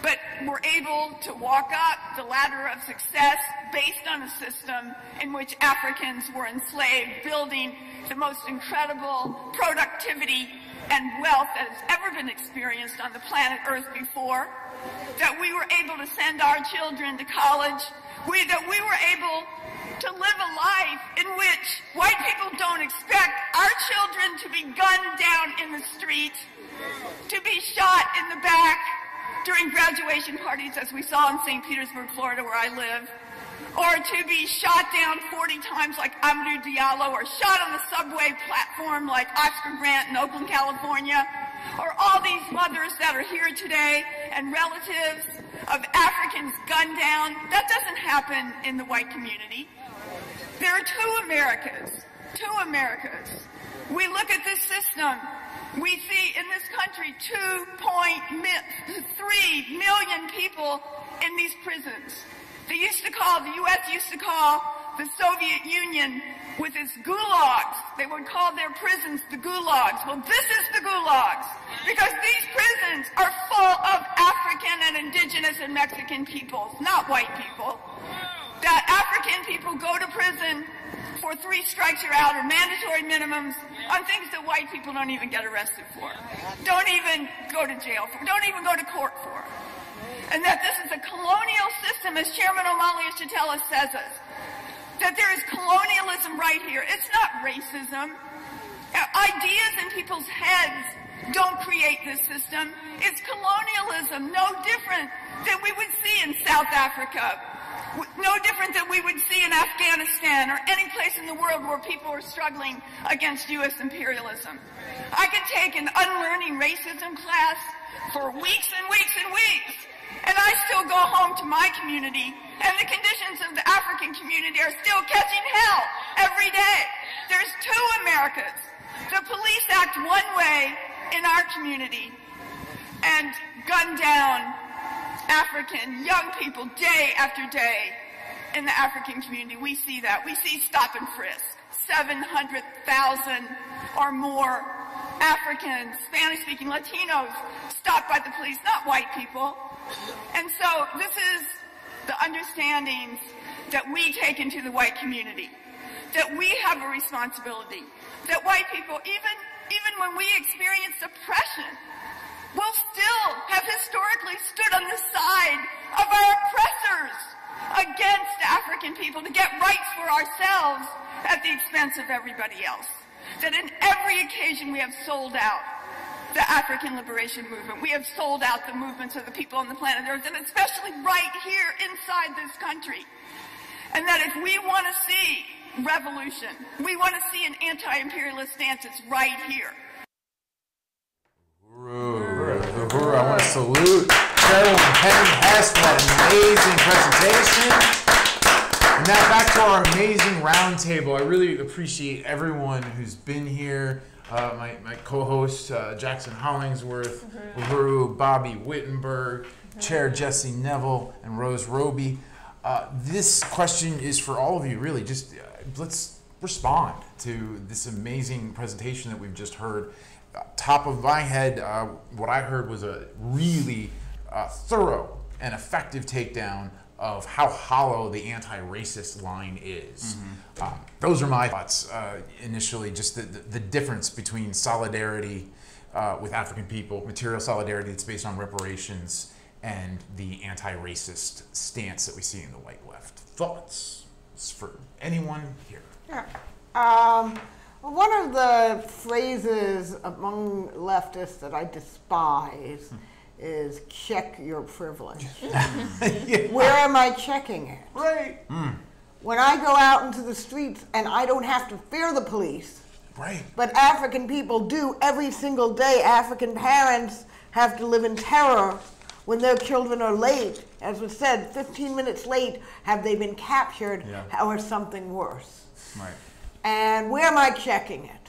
but were able to walk up the ladder of success based on a system in which Africans were enslaved, building the most incredible productivity and wealth that has ever been experienced on the planet Earth before, that we were able to send our children to college, that we were able to live a life in which white people don't expect our children to be gunned down in the street, to be shot in the back during graduation parties, as we saw in St. Petersburg, Florida, where I live, or to be shot down 40 times like Amadou Diallo, or shot on the subway platform like Oscar Grant in Oakland, California, or all these mothers that are here today and relatives of Africans gunned down. That doesn't happen in the white community. There are two Americas. We look at this system. We see in this country 2.3 million people in these prisons. The U.S. used to call the Soviet Union with its gulags. They would call their prisons the gulags. Well, this is the gulags, because these prisons are full of African and indigenous and Mexican peoples, not white people. That African people go to prison for 3 strikes you're out, or mandatory minimums on things that white people don't even get arrested for, don't even go to jail for, don't even go to court for. And that this is a colonial system, as Chairman Omali Yeshitela says us, that there is colonialism right here. It's not racism. Ideas in people's heads don't create this system. It's colonialism, no different than we would see in South Africa, no different than we would see in Afghanistan or any place in the world where people are struggling against U.S. imperialism. I could take an unlearning racism class for weeks and weeks and weeks, and I still go home to my community, and the conditions of the African community are still catching hell every day. There's 2 Americas. The police act one way in our community and gun down African young people day after day in the African community. We see that. We see stop and frisk. 700,000 or more Africans, Spanish-speaking Latinos stopped by the police, not white people. And so this is the understandings that we take into the white community. that we have a responsibility, that white people, even when we experience oppression, will still have historically stood on the side of our oppressors against African people to get rights for ourselves at the expense of everybody else. That in every occasion we have sold out the African liberation movement. We have sold out the movements of the people on the planet Earth, and especially right here inside this country. And that if we want to see revolution, we want to see an anti-imperialist stance, it's right here. Uhuru, I want to salute Chairwoman Penny Hess for that amazing presentation. And now back to our amazing roundtable. I really appreciate everyone who's been here. My co-host, Jackson Hollingsworth, Uhuru, Bobby Wittenberg, Chair Jesse Neville, and Rose Roby. This question is for all of you, really. Just let's respond to this amazing presentation that we've just heard. Top of my head, what I heard was a really thorough and effective takedown of how hollow the anti-racist line is. Those are my thoughts initially, just the difference between solidarity with African people, material solidarity that's based on reparations, and the anti-racist stance that we see in the white left. Thoughts for anyone here? Yeah. One of the phrases among leftists that I despise is check your privilege. Yeah. Where am I checking it? Right. When I go out into the streets and I don't have to fear the police, Right. but African people do every single day. African parents have to live in terror when their children are late. As was said, 15 minutes late, have they been captured or something worse? Right. And where am I checking it?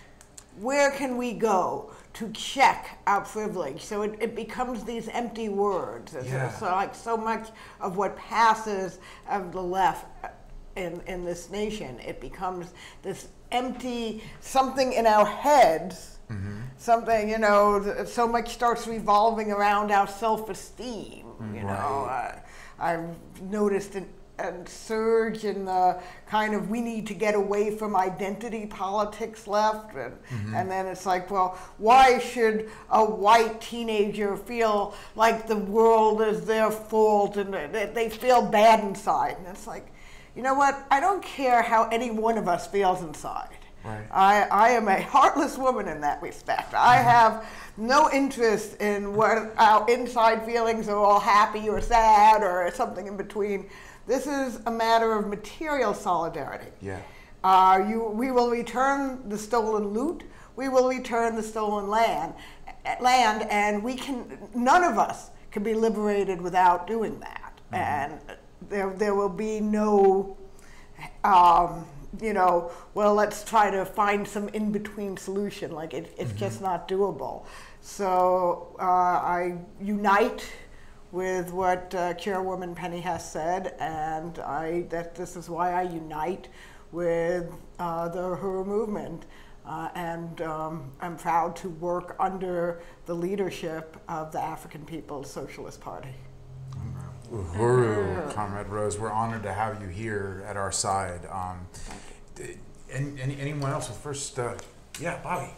Where can we go to check our privilege? So it becomes these empty words. So like so much of what passes of the left in this nation, it becomes this empty something in our heads, something, you know, so much starts revolving around our self-esteem, you know. I've noticed a surge in the kind of we need to get away from identity politics left, and then it's like, well, why should a white teenager feel like the world is their fault and they feel bad inside? And it's like, you know what, I don't care how any one of us feels inside. Right. I am a heartless woman in that respect. I have no interest in what our inside feelings are, all happy or sad or something in between. This is a matter of material solidarity. Yeah. We will return the stolen loot. We will return the stolen land, and none of us can be liberated without doing that. And there will be no, you know, well, let's try to find some in-between solution. Like it's just not doable. So I unite with what Chairwoman Penny has said, and this is why I unite with the Uhuru movement, and I'm proud to work under the leadership of the African People's Socialist Party. Uhuru, Comrade Rose, we're honored to have you here at our side. Anyone else with first? Yeah, Bobby.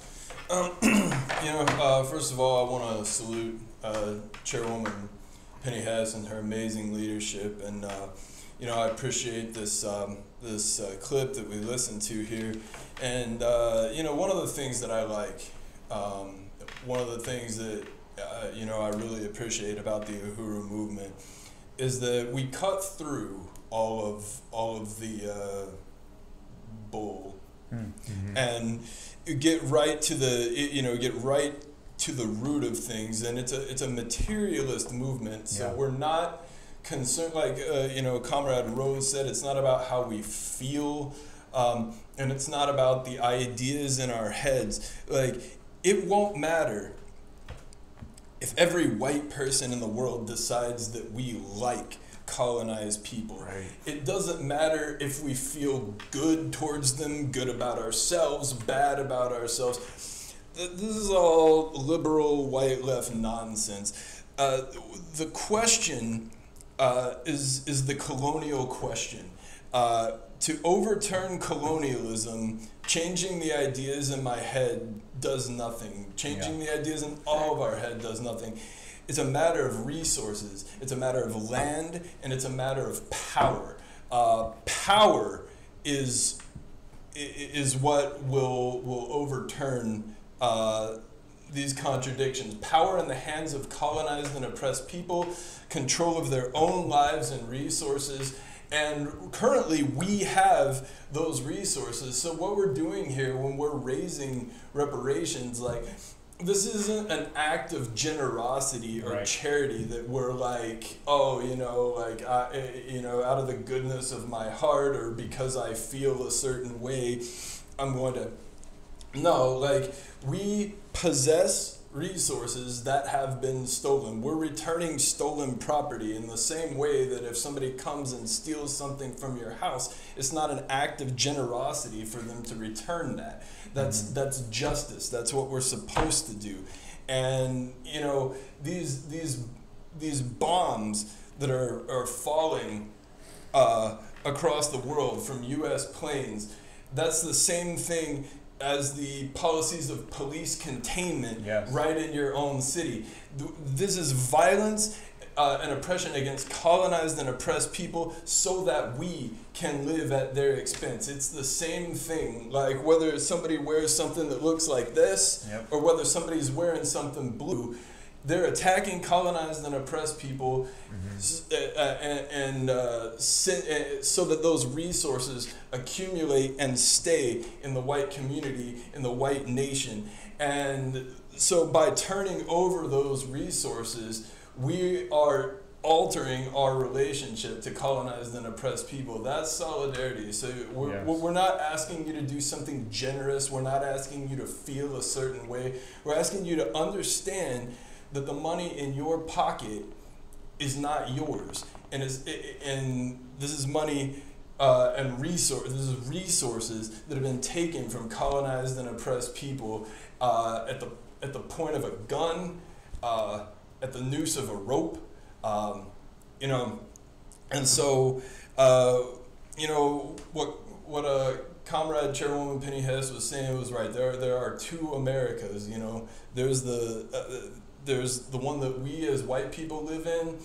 You know, first of all, I want to salute Chairwoman Penny Hess and her amazing leadership, and you know, I appreciate this clip that we listened to here. And you know, one of the things that I like, one of the things that you know, I really appreciate about the Uhuru movement is that we cut through all of the bull and get right to the root of things. And it's a materialist movement, so we're not concerned, like you know, Comrade Rose said, it's not about how we feel, and it's not about the ideas in our heads. Like, it won't matter if every white person in the world decides that we like colonized people. Right. It doesn't matter if we feel good towards them, good about ourselves, bad about ourselves. This is all liberal white left nonsense. The question is the colonial question. to overturn colonialism, changing the ideas in my head does nothing. Changing the ideas in all of our head does nothing. It's a matter of resources. It's a matter of land, and it's a matter of power. Power is what will overturn these contradictions. Power in the hands of colonized and oppressed people, control of their own lives and resources. And currently we have those resources. So what we're doing here when we're raising reparations, like, this isn't an act of generosity or charity that we're like, oh, you know, like, you know, out of the goodness of my heart or because I feel a certain way, I'm going to. No, like, we possess resources that have been stolen. We're returning stolen property in the same way that if somebody comes and steals something from your house, it's not an act of generosity for them to return that. That's justice. That's what we're supposed to do. And, you know, these bombs that are falling across the world from U.S. planes, that's the same thing as the policies of police containment right in your own city. This is violence and oppression against colonized and oppressed people so that we can live at their expense. It's the same thing, like whether somebody wears something that looks like this or whether somebody's wearing something blue. They're attacking colonized and oppressed people so that those resources accumulate and stay in the white community, in the white nation. And so by turning over those resources, we are altering our relationship to colonized and oppressed people. That's solidarity. So we're not asking you to do something generous. We're not asking you to feel a certain way. We're asking you to understand that the money in your pocket is not yours, and this is money and resources that have been taken from colonized and oppressed people at the point of a gun, at the noose of a rope, you know, and so you know what Comrade Chairwoman Penny Hess was saying was right. There are two Americas. You know, there's the one that we as white people live in,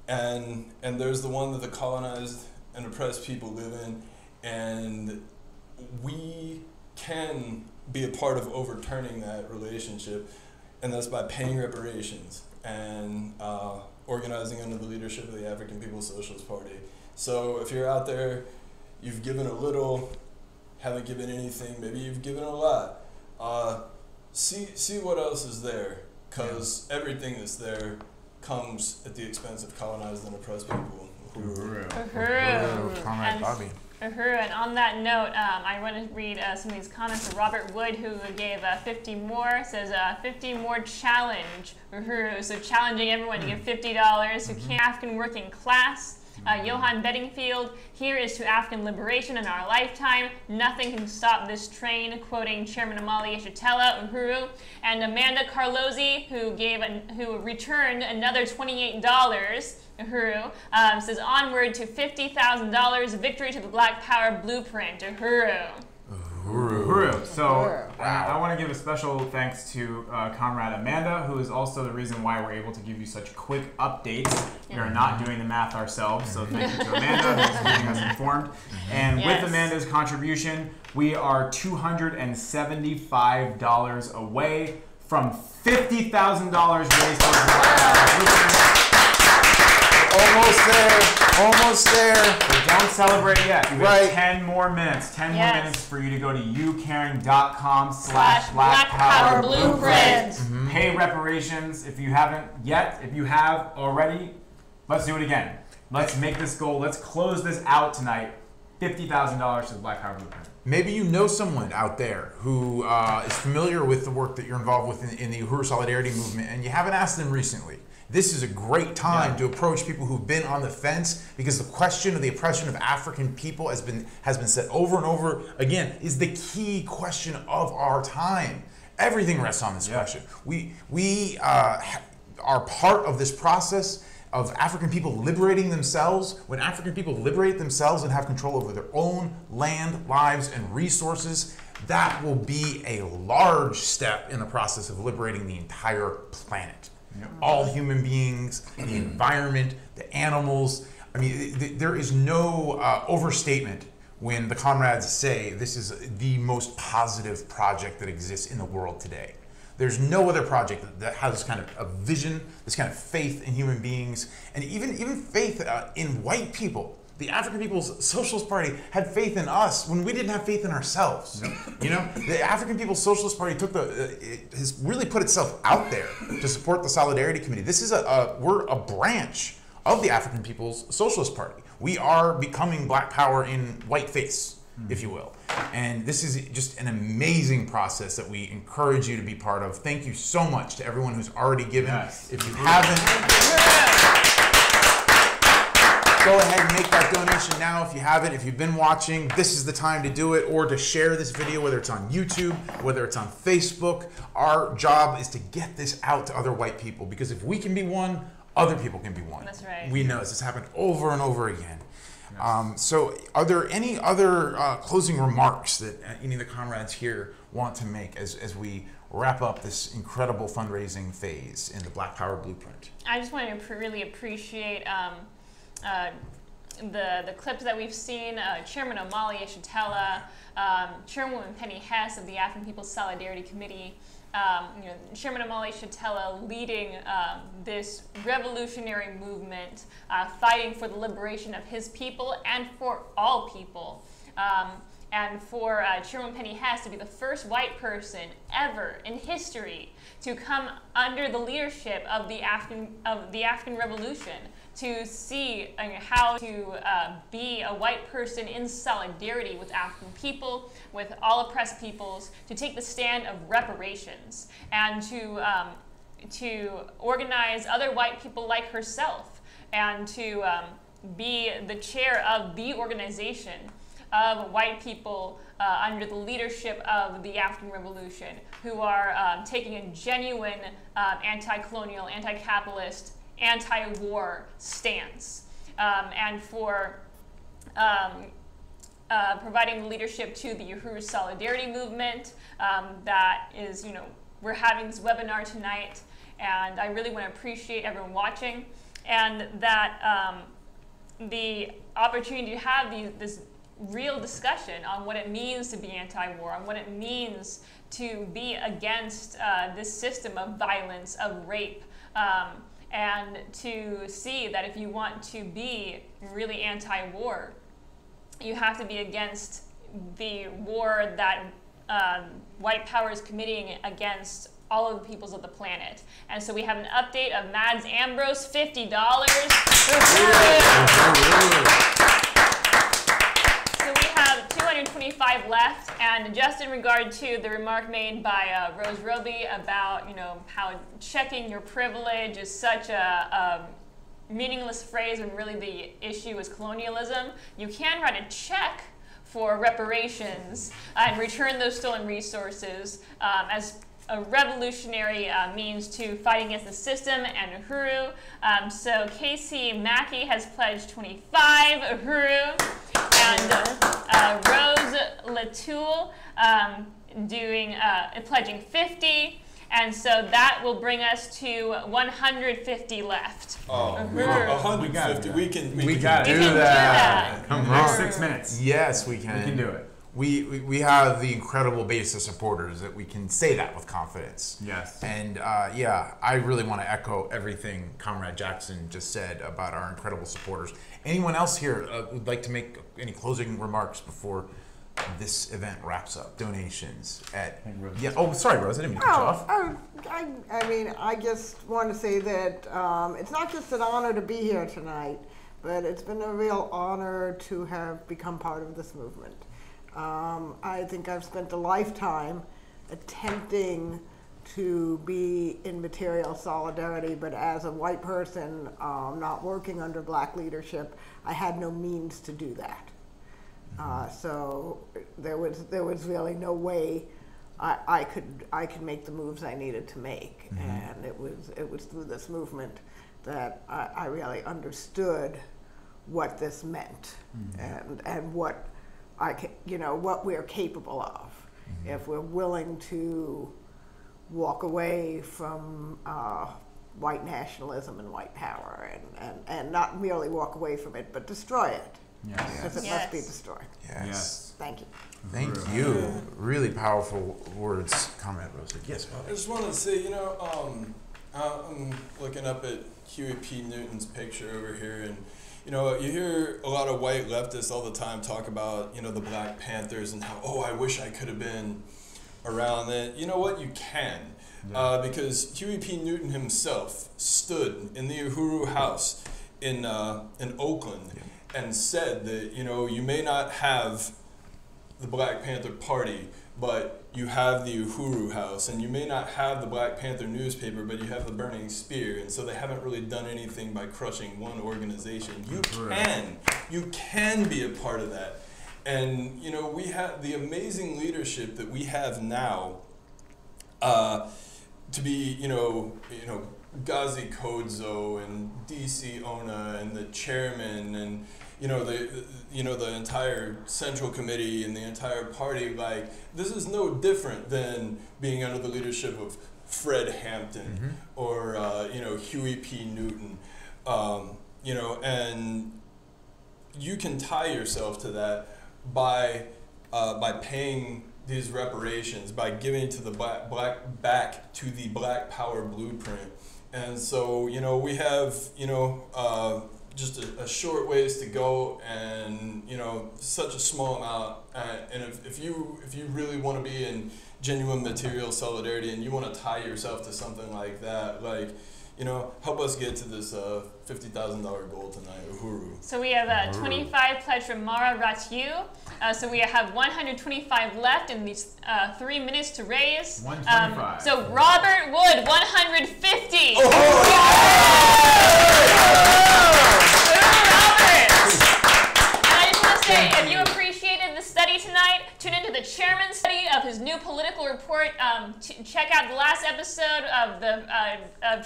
and there's the one that the colonized and oppressed people live in, and we can be a part of overturning that relationship, and that's by paying reparations and organizing under the leadership of the African People's Socialist Party. So if you're out there, you've given a little, haven't given anything, maybe you've given a lot, see what else is there. Because everything that's there comes at the expense of colonized and oppressed people. Uhuru. And on that note, I want to read some of these comments of Robert Wood, who gave 50 more. Says 50 more challenge. Uhuru. So challenging everyone to give $50 to African working class. Johan Bedingfield, here is to African liberation in our lifetime. Nothing can stop this train, quoting Chairman Amali Yeshitela, Uhuru. And Amanda Carlozzi, who returned another $28, Uhuru, says onward to $50,000, victory to the Black Power blueprint, Uhuru. Uhuru. So I want to give a special thanks to Comrade Amanda, who is also the reason why we're able to give you such quick updates. We are not doing the math ourselves, so thank you to Amanda, who's keeping us informed. And with Amanda's contribution, we are $275 away from $50,000 raised towards the Black Power blueprint. Almost there. But don't celebrate yet. We have 10 more minutes. 10 more minutes for you to go to youcaring.com/blackpowerblueprint. Pay reparations if you haven't yet. If you have already, let's do it again. Let's make this goal. Let's close this out tonight. $50,000 to the Black Power Blueprint. Maybe you know someone out there who is familiar with the work that you're involved with in the Uhuru Solidarity Movement, and you haven't asked them recently. This is a great time to approach people who've been on the fence, because the question of the oppression of African people has been said over and over again, is the key question of our time. Everything rests on this question. We are part of this process. of African people liberating themselves, when African people liberate themselves and have control over their own land, lives, and resources, that will be a large step in the process of liberating the entire planet. Yep. All human beings, the environment, the animals. I mean, there is no overstatement when the comrades say this is the most positive project that exists in the world today. There's no other project that has this kind of a vision, this kind of faith in human beings, and even faith in white people. The African People's Socialist Party had faith in us when we didn't have faith in ourselves. You know, the African People's Socialist Party has really put itself out there to support the Solidarity Committee. This is we're a branch of the African People's Socialist Party. We are becoming black power in white face, if you will. And this is just an amazing process that we encourage you to be part of. Thank you so much to everyone who's already given. Yes. If you haven't, go ahead and make that donation now if you haven't. If you've been watching, this is the time to do it, or to share this video, whether it's on YouTube, whether it's on Facebook. Our job is to get this out to other white people, because if we can be one, other people can be one. That's right. We know this has happened over and over again. So are there any other closing remarks that any of the comrades here want to make as we wrap up this incredible fundraising phase in the Black Power Blueprint? I just want to really appreciate the clips that we've seen. Chairman Omali Yeshitela, Chairwoman Penny Hess of the African People's Solidarity Committee, Chairman Omali Yeshitela leading this revolutionary movement, fighting for the liberation of his people and for all people. And for Chairwoman Penny Hess to be the first white person ever in history to come under the leadership of the African Revolution, to see how to be a white person in solidarity with African people, with all oppressed peoples, to take the stand of reparations, and to organize other white people like herself, and to be the chair of the organization of white people under the leadership of the African Revolution, who are taking a genuine anti-colonial, anti-capitalist, anti-war stance, and for providing leadership to the Uhuru Solidarity Movement. That is, we're having this webinar tonight, and I really want to appreciate everyone watching, and that the opportunity to have this real discussion on what it means to be anti-war, on what it means to be against this system of violence, of rape, and to see that if you want to be really anti-war, you have to be against the war that white power is committing against all of the peoples of the planet. And so we have an update of Mads Ambrose, $50. So we have 225 left, and just in regard to the remark made by Rose Roby about how checking your privilege is such a meaningless phrase when really the issue is colonialism, you can write a check for reparations and return those stolen resources as a revolutionary means to fighting against the system and Uhuru. So Casey Mackey has pledged 25 Uhuru, and Rose Latoul pledging 50. And so that will bring us to 150 left. Oh, 150. We can do that. Come on. 6 minutes. Yes, we can. We can do it. We have the incredible base of supporters that we can say that with confidence. Yes. And yeah, I really want to echo everything Comrade Jackson just said about our incredible supporters. Anyone else here would like to make any closing remarks before this event wraps up? Donations at oh, sorry, Rose, I didn't mean to cut you off. I mean, I just want to say that it's not just an honor to be here tonight, but it's been a real honor to have become part of this movement. I think I've spent a lifetime attempting to be in material solidarity, but as a white person not working under black leadership, I had no means to do that. So there was really no way I could make the moves I needed to make, and it was through this movement that I really understood what this meant and what what we're capable of if we're willing to walk away from white nationalism and white power and not merely walk away from it, but destroy it. Because it must be destroyed. Yes. Thank you. Thank you. Really powerful words. Comment, Rosa. Yes, Bobby. I just wanted to say, I'm looking up at Huey P. Newton's picture over here, and you hear a lot of white leftists all the time talk about, the Black Panthers and how, I wish I could have been around it. You know what? You can. Because Huey P. Newton himself stood in the Uhuru House in Oakland and said that, you may not have the Black Panther Party, but you have the Uhuru House, and you may not have the Black Panther newspaper, but you have the Burning Spear, and so they haven't really done anything by crushing one organization. You can be a part of that. And, we have the amazing leadership that we have now to be, Gazi Kodzo and DC Ona and the chairman and, the entire central committee and the entire party. Like, this is no different than being under the leadership of Fred Hampton or, Huey P. Newton, and you can tie yourself to that by paying these reparations, by giving to the back to the Black Power blueprint. And so, we have, just a short ways to go, and such a small amount. And if you really want to be in genuine material solidarity, and you want to tie yourself to something like that, help us get to this $50,000 goal tonight, Uhuru. So we have 25 pledged from Mara Ratu. So we have 125 left in these 3 minutes to raise. 125. So Robert Wood, 150. If you appreciated the study tonight, tune into the chairman's study of his new political report. Check out the last episode of the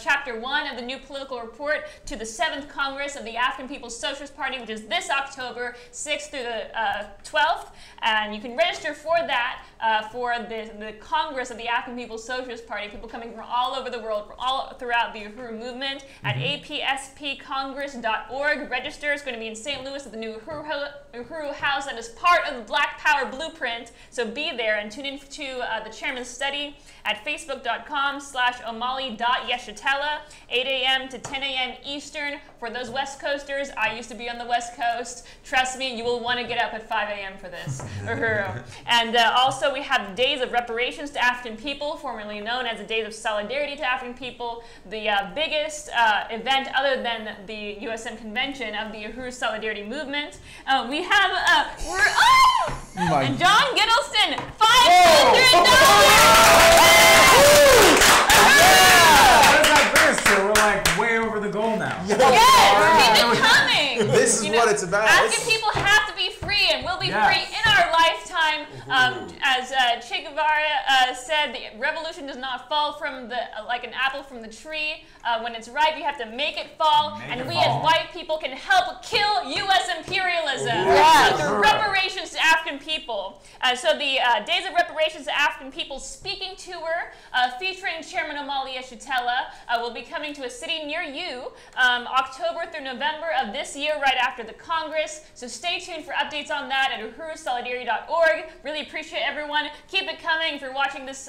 chapter 1 of the new political report to the 7th Congress of the African People's Socialist Party, which is this October 6th through the 12th. And you can register for that for the Congress of the African People's Socialist Party. People coming from all over the world, all throughout the Uhuru movement at apspcongress.org. Register. It's going to be in St. Louis at the new Uhuru House that is part of the Black Power blueprint. So be there and tune in to the chairman's study at facebook.com/omali.yeshitela, 8 a.m. to 10 a.m. Eastern. For those West Coasters, I used to be on the West Coast. Trust me, you will want to get up at 5 a.m. for this. And also we have Days of Reparations to African People, formerly known as the Days of Solidarity to African People, the biggest event other than the USM convention of the Uhuru Solidarity Movement. We have, and John Gittleson, $500! What does that bring us to? We're like way over the goal now. Yes, keep it coming. This is what it's about. African people have to be free, and will be free in our lifetime. As Che Guevara said, the revolution does not fall from like an apple from the tree. When it's ripe, you have to make it fall. As white people can help kill U.S. imperialism through reparations to African people. So the Days of Reparations to African People speaking tour featuring Chairman Omali Yeshitela will be coming to a city near you October through November of this year, right after the Congress. So stay tuned for updates on that at uhurusolidarity.org. Really appreciate everyone. Keep it coming. If you're watching this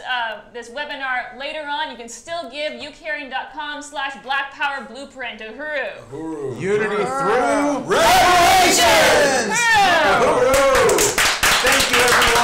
this webinar later on, you can still give ucaring.com/blackpowerblueprint. Uhuru. Unity through reparations! Uhuru! Thank you, everyone.